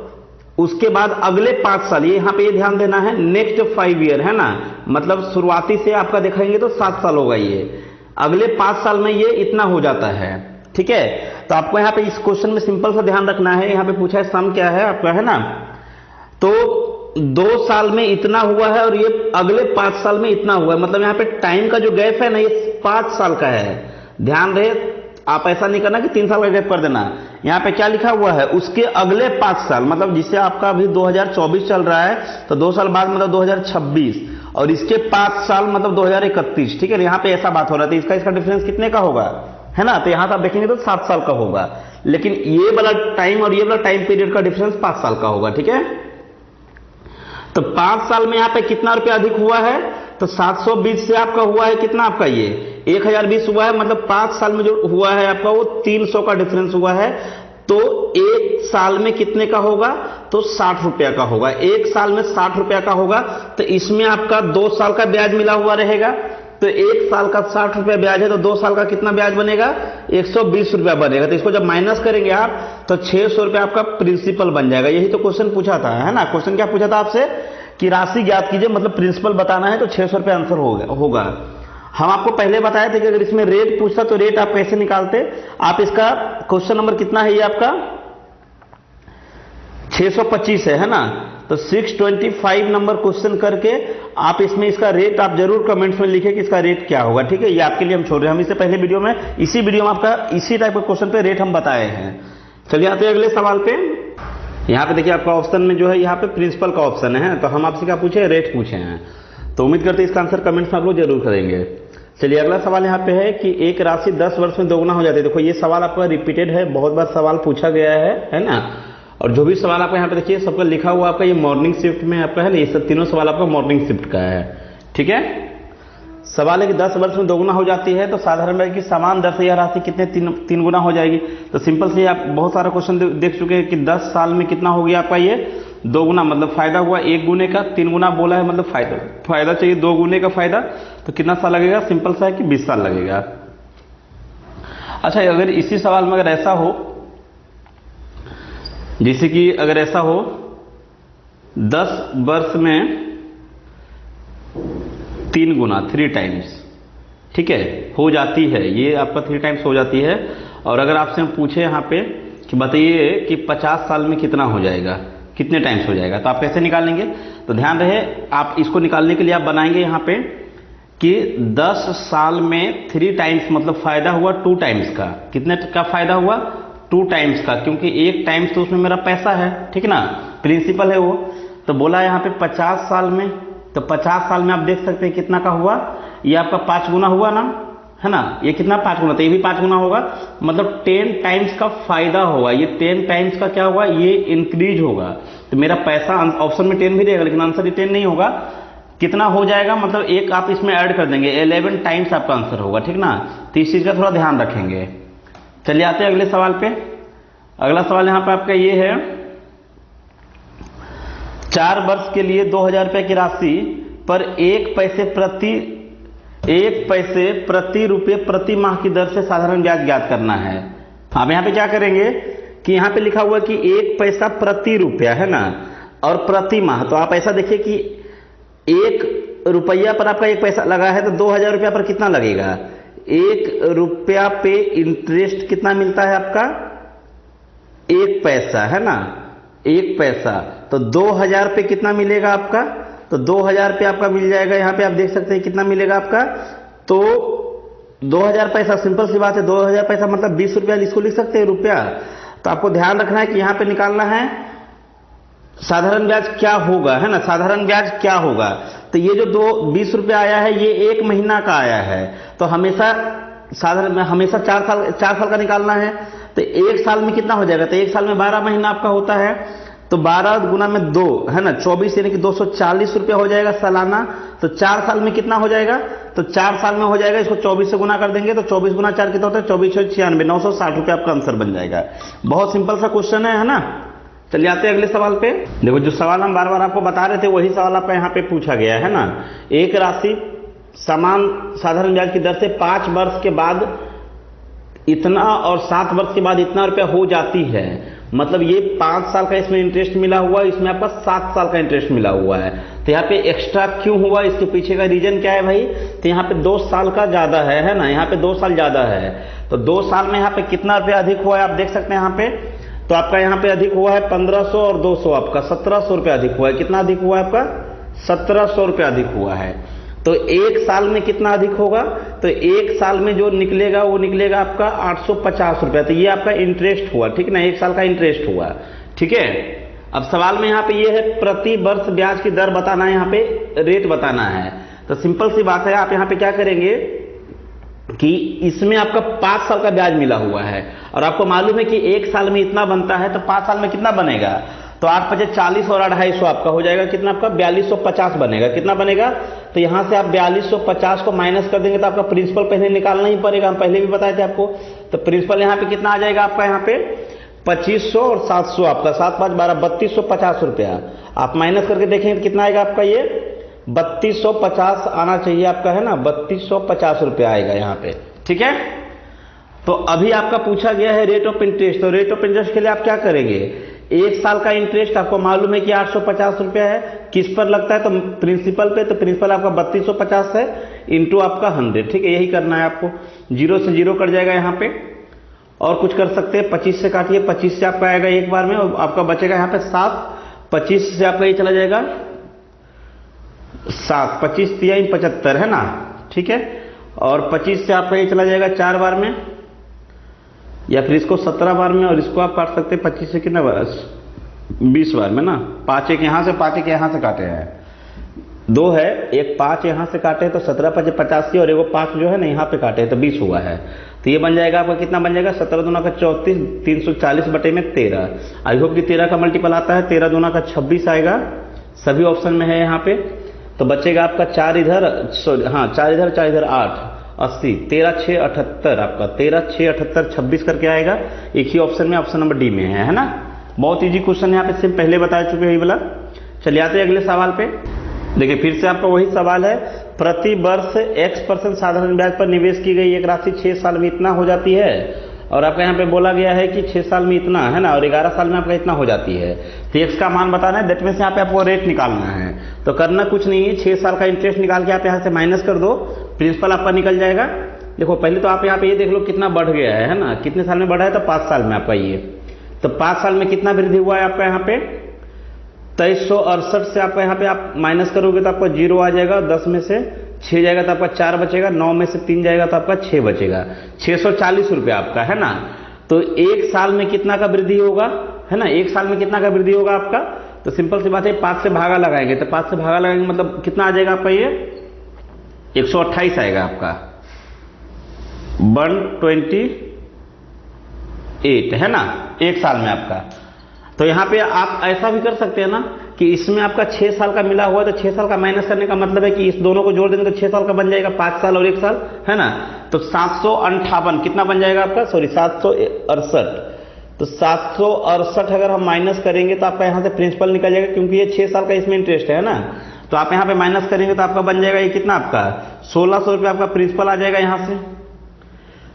उसके बाद अगले 5 साल, ये यहाँ पे ये ध्यान देना है, नेक्स्ट 5 ईयर, है ना। मतलब शुरुआती से आपका दिखाएंगे तो 7 साल होगा, ये अगले 5 साल में ये इतना हो जाता है। ठीक है, तो आपको यहाँ पे इस क्वेश्चन में सिंपल सा ध्यान रखना है, यहाँ पे पूछा है सम क्या है आपका, है ना। तो 2 साल में इतना हुआ है, और ये अगले 5 साल में इतना हुआ है, मतलब यहाँ पे टाइम का जो गैप है ना, ये 5 साल का है। ध्यान रहे, आप ऐसा नहीं करना कि 3 साल का गैप कर देना। यहाँ पे क्या लिखा हुआ है, उसके अगले 5 साल, मतलब जिससे आपका अभी 2024 चल रहा है, तो 2 साल बाद मतलब 2026, और इसके 5 साल मतलब 2031। ठीक है, यहाँ पे ऐसा बात हो रहा है, तो इसका डिफरेंस कितने का होगा, है ना। तो यहां से आप देखेंगे तो 7 साल का होगा, लेकिन ये वाला टाइम और ये वाला टाइम पीरियड का डिफरेंस 5 साल का होगा। ठीक है, तो 5 साल में यहाँ पे कितना रुपया अधिक हुआ है, तो 720 से आपका हुआ है कितना, आपका ये 1020 हुआ है, मतलब 5 साल में जो हुआ है आपका वो 300 का डिफरेंस हुआ है। तो 1 साल में कितने का होगा, तो 60 रुपया का होगा। 1 साल में 60 रुपया का होगा, तो इसमें आपका 2 साल का ब्याज मिला हुआ रहेगा। तो 1 साल का 60 रुपया ब्याज है, तो 2 साल का कितना ब्याज बनेगा, 120 रुपया बनेगा। तो इसको जब माइनस करेंगे आप, तो 600 रुपया आपका प्रिंसिपल बन जाएगा। यही तो क्वेश्चन पूछा था, है ना। क्वेश्चन क्या पूछा था आपसे कि राशि ज्ञात कीजिए, मतलब प्रिंसिपल बताना है, तो 600 रुपया आंसर होगा। हम आपको पहले बताए थे कि अगर इसमें रेट पूछता तो रेट आप कैसे निकालते। आप इसका क्वेश्चन नंबर कितना है, ये आपका 625 है ना। तो 625 नंबर क्वेश्चन करके आप इसमें इसका रेट आप जरूर कमेंट्स में लिखें कि इसका रेट क्या होगा। ठीक है, ये आपके लिए हम छोड़ रहे हैं, हम इससे पहले वीडियो में इसी वीडियो में आपका इसी टाइप के क्वेश्चन पे रेट हम बताए हैं। चलिए आते हैं अगले सवाल पे। यहाँ पे देखिए आपका ऑप्शन में जो है यहाँ पे प्रिंसिपल का ऑप्शन है, तो हम आपसे क्या पूछे, रेट पूछे हैं। तो उम्मीद करते हैं इसका आंसर कमेंट्स में आप लोग जरूर करेंगे। चलिए अगला सवाल यहाँ पे है कि एक राशि 10 वर्ष में दोगुना हो जाती है। देखो ये सवाल आपका रिपीटेड है, बहुत बार सवाल पूछा गया है ना। और जो भी सवाल आपका यहाँ पे देखिए सबका लिखा हुआ आपका ये मॉर्निंग शिफ्ट में आपका है ना, ये सब तीनों सवाल आपका मॉर्निंग शिफ्ट का है। ठीक है, सवाल है कि 10 वर्ष में दोगुना हो जाती है, तो साधारण ब्याज की समान दर से यह राशि कितने 3 गुना हो जाएगी। तो सिंपल से आप बहुत सारा क्वेश्चन देख चुके हैं कि 10 साल में कितना हो गया आपका ये 2 गुना, मतलब फायदा हुआ 1 गुने का, 3 गुना बोला है मतलब फायदा चाहिए 2 गुने का फायदा। तो कितना साल लगेगा, सिंपल सा है कि 20 साल लगेगा। अच्छा, अगर इसी सवाल में अगर ऐसा हो, जैसे कि अगर ऐसा हो 10 वर्ष में 3 गुना 3 टाइम्स, ठीक है, हो जाती है, ये आपका 3 टाइम्स हो जाती है। और अगर आपसे हम पूछे यहाँ पे कि बताइए कि 50 साल में कितना हो जाएगा, कितने टाइम्स हो जाएगा, तो आप कैसे निकालेंगे? तो ध्यान रहे, आप इसको निकालने के लिए आप बनाएंगे यहाँ पे कि 10 साल में 3 टाइम्स मतलब फायदा हुआ 2 टाइम्स का। कितने का फायदा हुआ? 2 टाइम्स का, क्योंकि 1 टाइम्स तो उसमें मेरा पैसा है, ठीक ना, प्रिंसिपल है वो। तो बोला यहाँ पे 50 साल में, तो 50 साल में आप देख सकते हैं कितना का हुआ, ये आपका 5 गुना हुआ ना, है ना, ये कितना 5 गुना, तो ये भी 5 गुना होगा, मतलब 10 टाइम्स का फायदा होगा। ये 10 टाइम्स का क्या होगा? ये इंक्रीज होगा। तो मेरा पैसा ऑप्शन में 10 भी रहेगा, लेकिन आंसर ही 10 नहीं होगा। कितना हो जाएगा? मतलब एक आप इसमें ऐड कर देंगे, 11 टाइम्स आपका आंसर होगा, ठीक ना। तो इस चीज का थोड़ा ध्यान रखेंगे। चलिए आते हैं अगले सवाल पे। अगला सवाल यहाँ पे आपका ये है, 4 वर्ष के लिए 2000 रुपये की राशि पर 1 पैसे प्रति रुपये प्रति माह की दर से साधारण ब्याज ज्ञात करना है। आप यहाँ पे क्या करेंगे कि यहाँ पे लिखा हुआ कि 1 पैसा प्रति रुपया, है ना, और प्रति माह। तो आप ऐसा देखिए कि 1 रुपया पर आपका 1 पैसा लगा है, तो 2000 रुपया पर कितना लगेगा? 1 रुपया पे इंटरेस्ट कितना मिलता है आपका? 1 पैसा, है ना, 1 पैसा। तो 2000 पे कितना मिलेगा आपका? तो 2000 पे आपका मिल जाएगा, यहाँ पे आप देख सकते हैं कितना मिलेगा आपका। तो 2000 पैसा, सिंपल सी बात है, 2000 पैसा मतलब 20 रुपया, इसको लिख सकते हैं रुपया। तो आपको ध्यान रखना है कि यहाँ पे निकालना है साधारण ब्याज क्या होगा, है ना, साधारण ब्याज क्या होगा। तो ये जो 20 रुपया आया है, ये 1 महीना का आया है। तो हमेशा साधारण में हमेशा 4 साल का निकालना है। तो 1 साल में कितना हो जाएगा? तो 1 साल में 12 महीना आपका होता है, तो 12 गुना में 2, है ना, 24, यानी कि 240 रुपया हो जाएगा सालाना। तो 4 साल में कितना हो जाएगा? तो 4 साल में हो जाएगा, इसको 24 से गुना कर देंगे, तो 24 गुना 4 कितना होता है? 24 और 96, 960 रुपया आपका आंसर बन जाएगा। बहुत सिंपल सा क्वेश्चन है ना। चलिए आते हैं अगले सवाल पे। देखो, जो सवाल हम बार बार आपको बता रहे थे, वही सवाल आपका यहाँ पे पूछा गया है ना। एक राशि समान साधारण ब्याज की दर से 5 वर्ष के बाद इतना और 7 वर्ष के बाद इतना रुपया हो जाती है। मतलब ये 5 साल का इसमें इंटरेस्ट मिला हुआ, इसमें आपका 7 साल का इंटरेस्ट मिला हुआ है। तो यहाँ पे एक्स्ट्रा क्यों हुआ? इसके पीछे का रीजन क्या है भाई? तो यहाँ पे 2 साल का ज्यादा है ना, यहाँ पे 2 साल ज्यादा है। तो 2 साल में यहाँ पे कितना रुपया अधिक हुआ है आप देख सकते हैं यहाँ पे। तो आपका यहाँ पे अधिक हुआ है 1500 और 200, आपका 1700 रुपया अधिक हुआ है। कितना अधिक हुआ है आपका? 1700 रुपया अधिक हुआ है। तो 1 साल में कितना अधिक होगा? तो 1 साल में जो निकलेगा वो निकलेगा आपका 850 रुपया। तो ये आपका इंटरेस्ट हुआ, ठीक ना, 1 साल का इंटरेस्ट हुआ, ठीक है। अब सवाल में यहाँ पे ये है प्रति वर्ष ब्याज की दर बताना है, यहाँ पे रेट बताना है। तो सिंपल सी बात है, आप यहाँ पे क्या करेंगे कि इसमें आपका 5 साल का ब्याज मिला हुआ है, और आपको मालूम है कि 1 साल में इतना बनता है, तो 5 साल में कितना बनेगा? तो 8 × 40 और 250 आपका हो जाएगा, कितना आपका? 4250 बनेगा। कितना बनेगा? तो यहां से आप 4250 को माइनस कर देंगे, तो आपका प्रिंसिपल पहले निकालना ही पड़ेगा, हम पहले भी बताए थे आपको। तो प्रिंसिपल यहाँ पे कितना आ जाएगा आपका? यहाँ पे 2500 और 700, आपका 7 5 12 3250 रुपया। आप माइनस करके देखेंगे कितना आएगा आपका? ये 3250 आना चाहिए आपका, है ना, 3250 रुपया आएगा यहाँ पे, ठीक है। तो अभी आपका पूछा गया है रेट ऑफ इंटरेस्ट। तो रेट ऑफ इंटरेस्ट के लिए आप क्या करेंगे? 1 साल का इंटरेस्ट आपको मालूम है कि 850 रुपया है, किस पर लगता है? तो प्रिंसिपल पे। तो प्रिंसिपल आपका 3250 है इंटू आपका 100, ठीक है, यही करना है आपको। 0 से 0 कट जाएगा यहाँ पे, और कुछ कर सकते हैं, 25 से काटिए, 25 से आपका आएगा एक बार में, और आपका बचेगा यहाँ पे 7, 25 से आपका ये चला जाएगा 7, 25 3 75, है ना, ठीक है। और 25 से आपका ये चला जाएगा 4 बार में, या फिर इसको 17 बार में, और इसको आप काट सकते हैं 25 से कितना बार? 20 बार में ना। 5 एक यहाँ से, 5 एक यहाँ से काटे हैं, 2 है, एक 5 यहाँ से काटे हैं, तो 17 5 85, और एगो 5 जो है ना यहाँ पे काटे हैं, तो 20 हुआ है। तो ये बन जाएगा आपका, कितना बन जाएगा? 17 दूना का 34, 340 बटे में 13। आई होप कि 13 का मल्टीपल आता है, 13 दूना का 26 आएगा, सभी ऑप्शन में है यहाँ पे। तो बचेगा आपका 4 इधर, हाँ 4 इधर 4 इधर 8, 80, 13 6 78, आपका 13 6 78 26 करके आएगा। एक ही ऑप्शन में, ऑप्शन नंबर डी में है ना। बहुत इजी क्वेश्चन यहाँ पे, सिर्फ पहले बता चुके हैं ये वाला। चलिए आते हैं अगले सवाल पे। देखिए फिर से आपका वही सवाल है, प्रति वर्ष X% साधारण ब्याज पर निवेश की गई एक राशि 6 साल में इतना हो जाती है, और आपका यहाँ पे बोला गया है कि 6 साल में इतना है ना, और 11 साल में आपका इतना हो जाती है। तो एक्स का मान बताना है, दैट मीन्स यहाँ पे आपको रेट निकालना है। तो करना कुछ नहीं है, 6 साल का इंटरेस्ट निकाल के आप यहाँ से माइनस कर दो, प्रिंसिपल आपका निकल जाएगा। देखो पहले तो आप यहाँ पे ये देख लो कितना बढ़ गया है ना, कितने साल में बढ़ा है, तो 5 साल में आपका ये, तो 5 साल में कितना वृद्धि हुआ है आपका यहाँ पे 2368 से आपका यहाँ पे आप माइनस करोगे तो आपका 0 आ जाएगा, 10 में से 6 जाएगा तो आपका 4 बचेगा, 9 में से 3 जाएगा तो आपका 6 बचेगा, 640 रुपये आपका है ना। तो 1 साल में कितना का वृद्धि होगा है ना, 1 साल में कितना का वृद्धि होगा आपका, तो सिंपल सी बात है 5 से भागा लगाएंगे, तो 5 से भागा लगाएंगे मतलब कितना आ जाएगा आपका, ये 128 आएगा आपका, 128 है ना 1 साल में आपका। तो यहाँ पे आप ऐसा भी कर सकते हैं ना कि इसमें आपका 6 साल का मिला हुआ है, तो 6 साल का माइनस करने का मतलब है कि इस दोनों को जोड़ देंगे तो 6 साल का बन जाएगा, 5 साल और 1 साल है ना। तो 758 कितना बन जाएगा आपका, सॉरी 768, तो 768 अगर हम माइनस करेंगे तो आपका यहाँ से प्रिंसिपल निकल जाएगा, क्योंकि ये 6 साल का इसमें इंटरेस्ट है ना। तो आप यहाँ पे माइनस करेंगे तो आपका बन जाएगा ये कितना आपका 1600 रुपये आपका प्रिंसिपल आ जाएगा यहाँ से।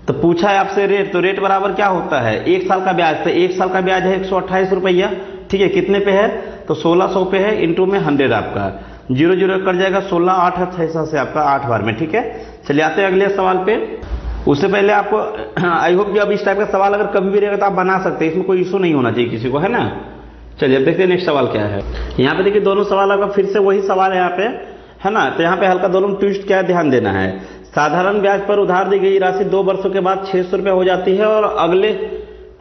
तो पूछा है आपसे रेट, तो रेट बराबर क्या होता है 1 साल का ब्याज, तो 1 साल का ब्याज है 128 रुपया, ठीक है, कितने पे है तो 1600 पे है, इंटू में 100 आपका 0 0 कट जाएगा, 16 8 6 से आपका 8 बार में, ठीक है। चलिए आते हैं अगले सवाल पे। उससे पहले आपको आई होप कि अब इस टाइप का सवाल अगर कभी भी रहेगा तो आप बना सकते हैं, इसमें कोई इशू नहीं होना चाहिए किसी को, है ना। चलिए अब देखते हैं नेक्स्ट सवाल क्या है। यहाँ पे देखिए दोनों सवाल आपका फिर से वही सवाल है यहाँ पे, है ना। तो यहाँ पे हल्का दोनों ट्विस्ट क्या है ध्यान देना है। साधारण ब्याज पर उधार दी गई राशि 2 वर्षों के बाद 600 रुपये हो जाती है, और अगले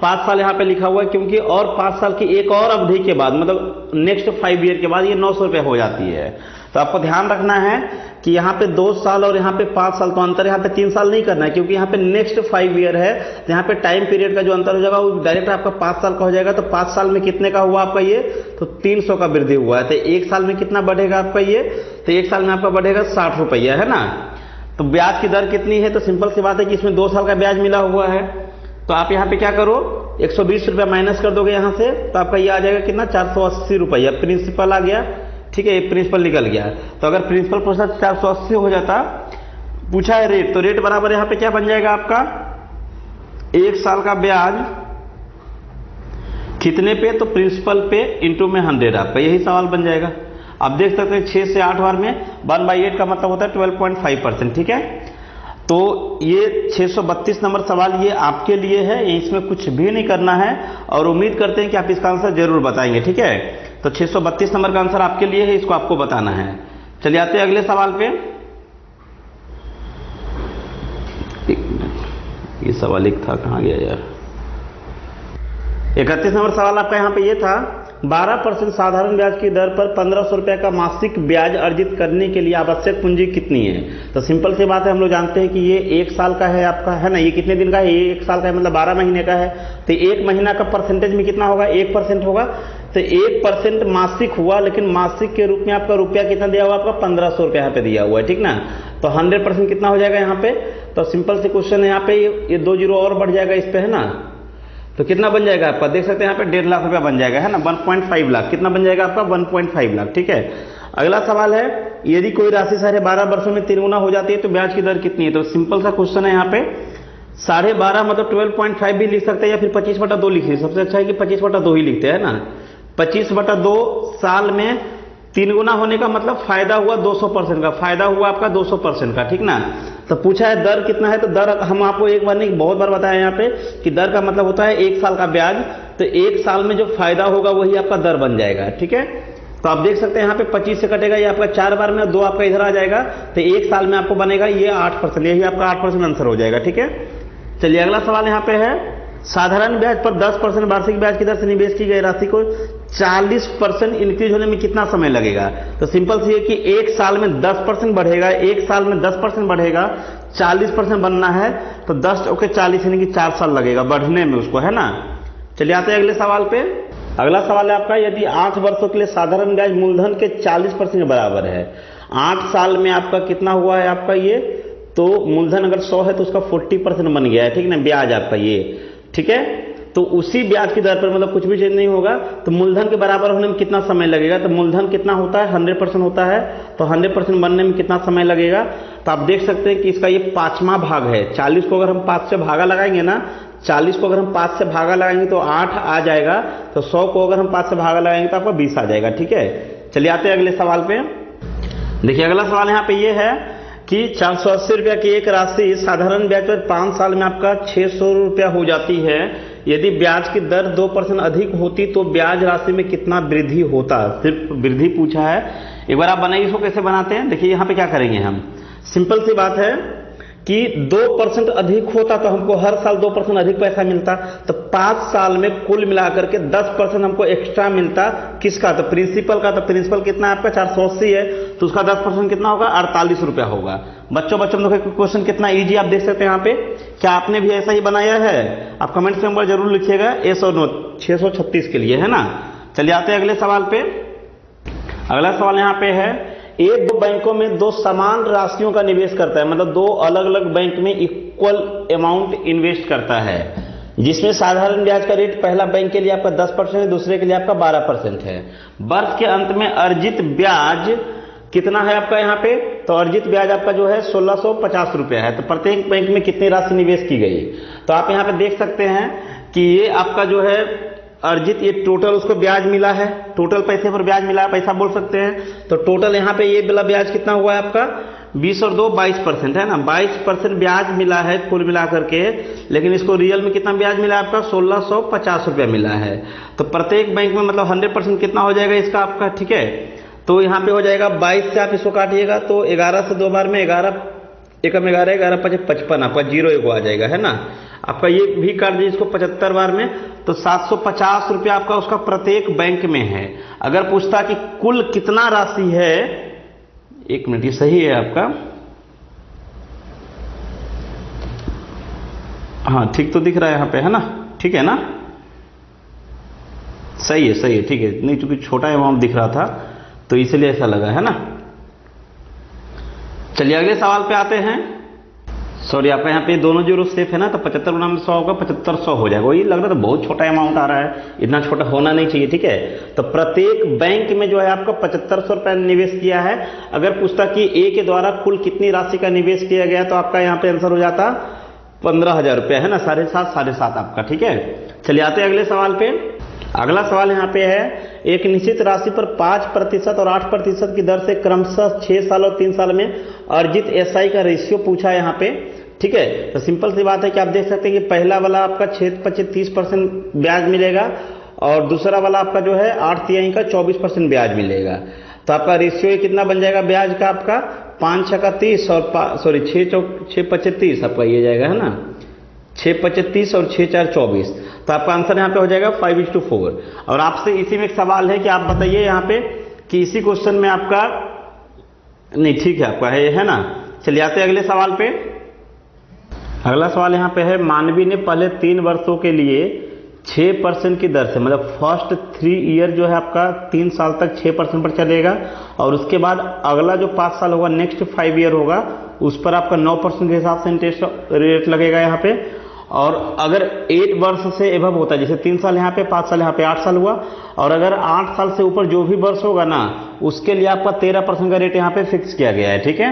5 साल यहाँ पे लिखा हुआ है, क्योंकि और 5 साल की एक और अवधि के बाद मतलब नेक्स्ट 5 ईयर के बाद ये 900 रुपये हो जाती है। तो आपको ध्यान रखना है कि यहाँ पे 2 साल और यहाँ पे 5 साल, तो अंतर यहाँ पे 3 साल नहीं करना है, क्योंकि यहाँ पे नेक्स्ट 5 ईयर है, तो यहाँ पे टाइम पीरियड का जो अंतर हो जाएगा वो डायरेक्ट आपका 5 साल का हो जाएगा। तो 5 साल में कितने का हुआ आपका ये, तो 300 का वृद्धि हुआ है। तो 1 साल में कितना बढ़ेगा आपका ये, तो 1 साल में आपका बढ़ेगा 60 रुपया, है ना। तो ब्याज की दर कितनी है, तो सिंपल सी बात है कि इसमें 2 साल का ब्याज मिला हुआ है। तो आप यहाँ पे क्या करो 120 रुपया माइनस कर दोगे यहाँ से, तो आपका ये आ जाएगा कितना 480 रुपया, प्रिंसिपल आ गया, ठीक है, प्रिंसिपल निकल गया। तो अगर प्रिंसिपल पूछा 480 हो जाता, पूछा है रेट, तो रेट बराबर यहाँ पे क्या बन जाएगा आपका 1 साल का ब्याज कितने पे, तो प्रिंसिपल पे इंटू में 100 आपका, यही सवाल बन जाएगा। आप देख सकते हैं 6 से 8 बार में 1/8 का मतलब होता है 12.5%, ठीक है। तो ये 632 नंबर सवाल ये आपके लिए है, इसमें कुछ भी नहीं करना है, और उम्मीद करते हैं कि आप इसका आंसर जरूर बताएंगे, ठीक है। तो 632 नंबर का आंसर आपके लिए है, इसको आपको बताना है। चलिए आते हैं अगले सवाल पे। ये सवाल एक था, कहाँ गया यार। 31 नंबर सवाल आपका यहाँ पे ये था, 12% साधारण ब्याज की दर पर 1500 रुपये का मासिक ब्याज अर्जित करने के लिए आवश्यक पूंजी कितनी है। तो सिंपल सी बात है, हम लोग जानते हैं कि ये 1 साल का है आपका, है ना। ये कितने दिन का है, ये 1 साल का है मतलब 12 महीने का है। तो 1 महीना का परसेंटेज में कितना होगा 1% होगा। तो 1% मासिक हुआ, लेकिन मासिक के रूप में आपका रुपया कितना दिया हुआ, आपका 1500 रुपया यहाँ पे दिया हुआ है, ठीक ना। तो 100% कितना हो जाएगा यहाँ पे, तो सिंपल से क्वेश्चन है यहाँ पे, ये 2 जीरो और बढ़ जाएगा इस पे, है ना। तो कितना बन जाएगा आपका, देख सकते हैं यहाँ पे 1.5 लाख रुपया बन जाएगा, है ना। 1.5 लाख कितना बन जाएगा आपका 1.5 लाख, ठीक है। अगला सवाल है, यदि कोई राशि 12.5 वर्षों में 3 गुना हो जाती है तो ब्याज की दर कितनी है। तो सिंपल सा क्वेश्चन है यहाँ पे, 12.5 मतलब 12.5 भी लिख सकते हैं, या फिर 25/2 लिखिए। सबसे अच्छा है कि 25/2 ही लिखते हैं ना। 25/2 साल में 3 गुना होने का मतलब फायदा हुआ 200% का, फायदा हुआ आपका 200% का, ठीक ना। तो पूछा है दर कितना है, तो दर हम आपको एक बार नहीं बहुत बार बताया यहाँ पे कि दर का मतलब होता है 1 साल का ब्याज। तो 1 साल में जो फायदा होगा वही आपका दर बन जाएगा, ठीक है। तो आप देख सकते हैं यहाँ पे 25 से कटेगा, ये आपका 4 बार में 2 आपका इधर आ जाएगा, तो 1 साल में आपको बनेगा ये 8%, यही आपका 8% आंसर हो जाएगा, ठीक है। चलिए अगला सवाल यहाँ पे है, साधारण ब्याज पर 10% वार्षिक ब्याज की दर से निवेश की गई राशि को 40% इंक्रीज होने में कितना समय लगेगा। तो सिंपल सी है कि 1 साल में 10% बढ़ेगा, 1 साल में 10% बढ़ेगा, 40% बनना है तो 10 ओके 40 यानी कि 4 साल लगेगा बढ़ने में उसको, है ना। चलिए आते हैं अगले सवाल पे। अगला सवाल है आपका, यदि 8 वर्षों के लिए साधारण ब्याज मूलधन के 40% के बराबर है, 8 साल में आपका कितना हुआ है आपका ये, तो मूलधन अगर 100 है तो उसका 40% बन गया है, ठीक ना, ब्याज आपका ये, ठीक है। तो उसी ब्याज की दर पर मतलब कुछ भी चेंज नहीं होगा, तो मूलधन के बराबर होने में कितना समय लगेगा। तो मूलधन कितना होता है 100% होता है, तो 100% बनने में कितना समय लगेगा। तो आप देख सकते हैं कि इसका ये 5वां भाग है, 40 को अगर हम 5 से भागा लगाएंगे ना, 40 को अगर हम 5 से भागा लगाएंगे तो 8 आ जाएगा, तो 100 को अगर हम 5 से भागा लगाएंगे तो आपका 20 आ जाएगा। ठीक है, चलिए आते हैं अगले सवाल पे। देखिए अगला सवाल यहाँ पे ये है कि 480 रुपया की एक राशि साधारण ब्याज पर 5 साल में आपका 600 रुपया हो जाती है। यदि ब्याज की दर 2% अधिक होती तो ब्याज राशि में कितना वृद्धि होता। सिर्फ वृद्धि पूछा है। एक बार आप बनाइए, इसको कैसे बनाते हैं। देखिए यहाँ पे क्या करेंगे हम, सिंपल सी बात है कि 2% अधिक होता तो हमको हर साल 2% अधिक पैसा मिलता, तो 5 साल में कुल मिलाकर के 10% हमको एक्स्ट्रा मिलता। किसका, तो प्रिंसिपल का। तो प्रिंसिपल कितना है आपका 480 है, तो उसका 10% कितना होगा 48 रुपया होगा। बच्चों लोग का क्वेश्चन कितना इजी आप देख सकते हैं यहाँ पे। क्या आपने भी ऐसा ही बनाया है? आप कमेंट्स में नंबर जरूर लिखिएगा, एस और नो 636 के लिए, है ना। चलिए आते हैं अगले सवाल पे। अगला सवाल यहाँ पे है, एक दो बैंकों में दो समान राशियों का निवेश करता है, मतलब दो अलग अलग बैंक में इक्वल अमाउंट इन्वेस्ट करता है, जिसमें साधारण ब्याज का रेट पहला बैंक के लिए आपका 10% है, दूसरे के लिए आपका 12% है। वर्ष के अंत में अर्जित ब्याज कितना है आपका यहाँ पे, तो अर्जित ब्याज आपका जो है 1650 रुपया है। तो प्रत्येक बैंक में कितनी राशि निवेश की गई, तो आप यहाँ पे देख सकते हैं कि ये आपका जो है अर्जित, ये टोटल उसको ब्याज मिला है, टोटल पैसे पर ब्याज मिला है, पैसा बोल सकते हैं। तो टोटल यहाँ पे ये वाला ब्याज कितना हुआ है आपका 20 और 2 22% है ना, 22% ब्याज मिला है कुल मिला करके। लेकिन इसको रियल में कितना ब्याज मिला है आपका 1650 रुपया मिला है। तो प्रत्येक बैंक में मतलब 100% कितना हो जाएगा इसका आपका। ठीक है, तो यहाँ पे हो जाएगा 22 से आप इसको काटिएगा तो 11 से 2 बार में 11 एकम 11 11 5 55 आपका 0 1 आ जाएगा, है ना। आपका ये भी काट दीजिए इसको 75 बार में, तो 750 रुपया आपका उसका प्रत्येक बैंक में है। अगर पूछता कि कुल कितना राशि है, 1 मिनट, ये सही है आपका, हाँ ठीक तो दिख रहा है यहाँ पे, है ना, ठीक है ना, सही है, ठीक है। नहीं चूंकि छोटा अमाउंट दिख रहा था तो इसलिए ऐसा लगा, है ना। चलिए अगले सवाल पे आते हैं। सॉरी, आपका यहाँ पे दोनों जीरो सेफ है ना, तो 75 गुना में 100 होगा, 7500 हो जाएगा। वही लग रहा था बहुत छोटा अमाउंट आ रहा है, इतना छोटा होना नहीं चाहिए। ठीक है, तो प्रत्येक बैंक में जो है आपका 7500 रुपया निवेश किया है। अगर पूछता कि ए के द्वारा कुल कितनी राशि का निवेश किया गया, तो आपका यहाँ पे आंसर हो जाता 15,000 रुपया, है ना, 7.5 आपका। ठीक है, चलिए आते हैं अगले सवाल पे। अगला सवाल यहाँ पे है, एक निश्चित राशि पर 5% और 8% की दर से क्रमशः 6 साल और 3 साल में अर्जित एसआई का रेशियो पूछा है यहाँ पे। ठीक है, तो सिंपल सी बात है कि आप देख सकते हैं कि पहला वाला आपका 6-25-30% ब्याज मिलेगा और दूसरा वाला आपका जो है 8 का 24% ब्याज मिलेगा। तो आपका रेशियो कितना बन जाएगा ब्याज का, आपका 5 6 का 30 और 6 30 आपका ये जाएगा, है ना, 6 25 और 6 4 24। तो आपका आंसर यहाँ पे हो जाएगा 5:4। और आपसे इसी में एक सवाल है कि आप बताइए यहाँ पे कि इसी क्वेश्चन में आपका नहीं, ठीक है आपका है ना। चलिए आते हैं अगले सवाल पे। अगला सवाल यहाँ पे है, मानवी ने पहले 3 वर्षों के लिए 6% की दर से, मतलब फर्स्ट 3 ईयर जो है आपका 3 साल तक 6% पर चलेगा, और उसके बाद अगला जो 5 साल होगा, नेक्स्ट 5 ईयर होगा, उस पर आपका 9% के हिसाब से इंटरेस्ट रेट लगेगा यहाँ पे। और अगर 8 वर्ष से एबव होता है, जैसे 3 साल यहाँ पे, 5 साल यहाँ पे, 8 साल हुआ, और अगर 8 साल से ऊपर जो भी वर्ष होगा ना, उसके लिए आपका 13% का रेट यहाँ पे फिक्स किया गया है। ठीक है,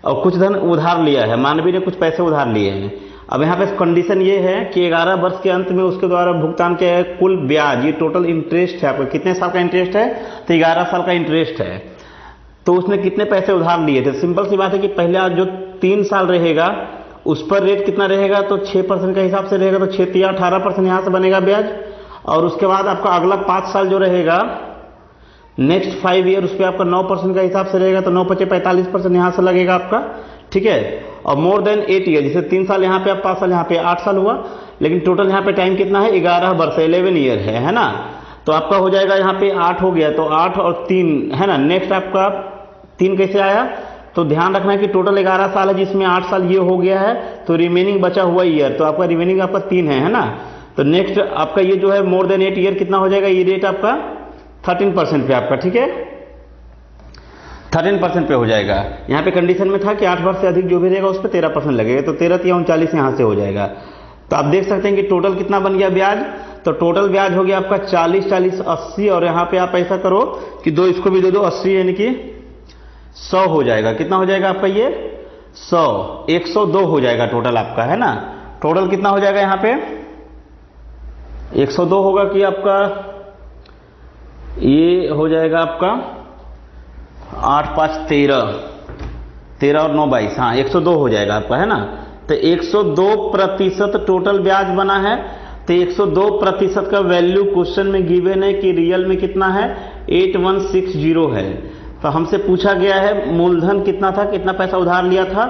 और कुछ धन उधार लिया है, मानवी ने कुछ पैसे उधार लिए हैं। अब यहाँ पे कंडीशन ये है कि 11 वर्ष के अंत में उसके द्वारा भुगतान किया है कुल ब्याज, ये टोटल इंटरेस्ट है आपका, कितने साल का इंटरेस्ट है, तो 11 साल का इंटरेस्ट है। तो उसने कितने पैसे उधार लिए थे, सिंपल सी बात है कि पहले जो 3 साल रहेगा उस पर रेट कितना रहेगा, तो 6% के हिसाब से रहेगा, तो 6 3 18% यहाँ से बनेगा ब्याज। और उसके बाद आपका अगला 5 साल जो रहेगा, नेक्स्ट 5 ईयर, उस पर आपका 9% का हिसाब से रहेगा, तो 9 5 45% यहाँ से लगेगा आपका। ठीक है, और मोर देन 8 ईयर, जैसे 3 साल यहाँ पे, आप 5 साल यहाँ पे, 8 साल हुआ, लेकिन टोटल यहाँ पे टाइम कितना है 11 वर्ष, 11 ईयर है ना। तो आपका हो जाएगा यहाँ पे 8 हो गया, तो 8 और 3 है ना, नेक्स्ट आपका 3 कैसे आया, तो ध्यान रखना है कि टोटल 11 साल है, जिसमें 8 साल ये हो गया है, तो रिमेनिंग बचा हुआ ईयर, तो आपका रिमेनिंग आपका 3 है ना। तो नेक्स्ट आपका ये जो है मोर देन 8 ईयर कितना हो जाएगा, ये रेट आपका 13% पे आपका। ठीक है, 13% पे हो जाएगा। यहाँ पे कंडीशन में था कि 8 वर्ष से अधिक जो भी रहेगा उस पर 13% लगेगा, तो 13 या 39 यहाँ से हो जाएगा। तो आप देख सकते हैं कि टोटल कितना बन गया ब्याज, तो टोटल ब्याज हो गया आपका 40 40 80, और यहाँ पे आप ऐसा करो कि 2 इसको भी दे दो, 80 यानी कि 100 हो जाएगा। कितना हो जाएगा आपका ये 100, 102 हो जाएगा टोटल आपका, है ना, टोटल कितना हो जाएगा यहाँ पे 102 होगा कि आपका ये हो जाएगा आपका 8 5 13 और 9 22, हाँ 102 हो जाएगा आपका, है ना। तो 102% टोटल ब्याज बना है। तो 102% का वैल्यू क्वेश्चन में गिवन है कि रियल में कितना है 8160 है। तो हमसे पूछा गया है मूलधन कितना था, कितना पैसा उधार लिया था,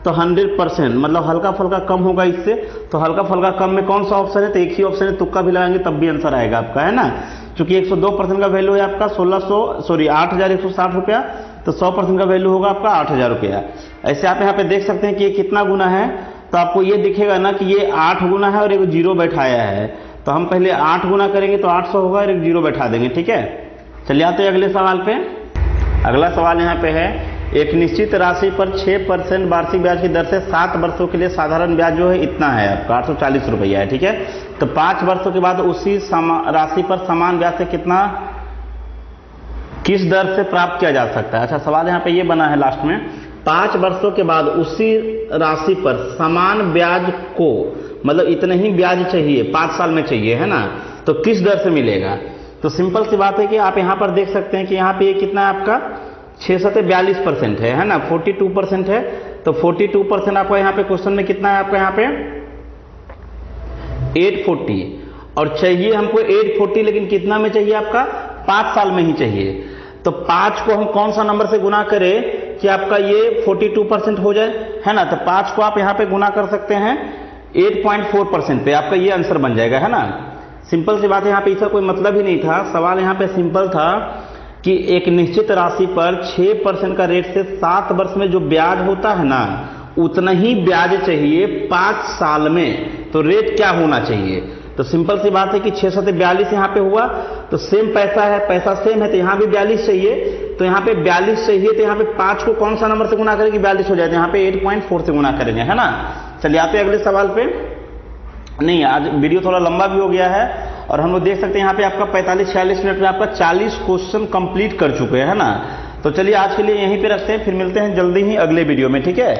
तो 100%, मतलब हल्का फल्का कम होगा इससे। तो हल्का फल्का कम में कौन सा ऑप्शन है, तो एक ही ऑप्शन है, तुक्का भी लगाएंगे तब भी आंसर आएगा आपका, है ना। क्योंकि 102% का वैल्यू है आपका 8160 रुपया, तो 100% का वैल्यू होगा आपका 8000 रुपया। ऐसे आप यहाँ पे देख सकते हैं कि ये कितना गुना है, तो आपको ये दिखेगा ना कि ये 8 गुना है और एक जीरो बैठाया है। तो हम पहले 8 गुना करेंगे तो 800 होगा और एक जीरो बैठा देंगे, ठीक है। चलिए आते हैं अगले सवाल पे। अगला सवाल यहाँ पे है, एक निश्चित राशि पर 6% वार्षिक ब्याज की दर से 7 वर्षों के लिए साधारण ब्याज जो है इतना है आपका 840 रुपया है, ठीक है। तो 5 वर्षों के बाद उसी राशि पर समान ब्याज से कितना, किस दर से प्राप्त किया जा सकता है। अच्छा, सवाल यहाँ पे ये बना है लास्ट में, 5 वर्षों के बाद उसी राशि पर समान ब्याज को, मतलब इतने ही ब्याज चाहिए 5 साल में चाहिए, है ना, तो किस दर से मिलेगा। तो सिंपल सी बात है कि आप यहाँ पर देख सकते हैं कि यहाँ पे ये कितना है आपका 642% है ना, 42% है। तो 42% आपको यहाँ पे क्वेश्चन में कितना है आपका यहाँ पे 840, और चाहिए हमको 840, लेकिन कितना में चाहिए आपका 5 साल में ही चाहिए। तो 5 को हम कौन सा नंबर से गुना करें कि आपका ये 42% हो जाए, है ना। तो 5 को आप यहाँ पे गुना कर सकते हैं 8.4% पे, आपका ये आंसर बन जाएगा, है ना। सिंपल सी बात है, यहाँ पे इसका कोई मतलब ही नहीं था। सवाल यहाँ पे सिंपल था कि एक निश्चित राशि पर 6% का रेट से 7 वर्ष में जो ब्याज होता है ना, उतना ही ब्याज चाहिए 5 साल में, तो रेट क्या होना चाहिए। तो सिंपल सी बात है कि 6 7 42 यहाँ पे हुआ, तो सेम पैसा है, पैसा सेम है, तो यहाँ भी 42 चाहिए। तो यहाँ पे 42 चाहिए, तो यहाँ पे 5 को कौन सा नंबर से गुना करेंगे 42 हो जाए, तो यहाँ पे 8.4 से गुना करेंगे, है ना। चलिए आते हैं अगले सवाल पे। नहीं, आज वीडियो थोड़ा लंबा भी हो गया है, और हम लोग देख सकते हैं यहाँ पे आपका 45-46 मिनट में आपका 40 क्वेश्चन कंप्लीट कर चुके हैं, है ना। तो चलिए आज के लिए यहीं पे रखते हैं, फिर मिलते हैं जल्दी ही अगले वीडियो में, ठीक है।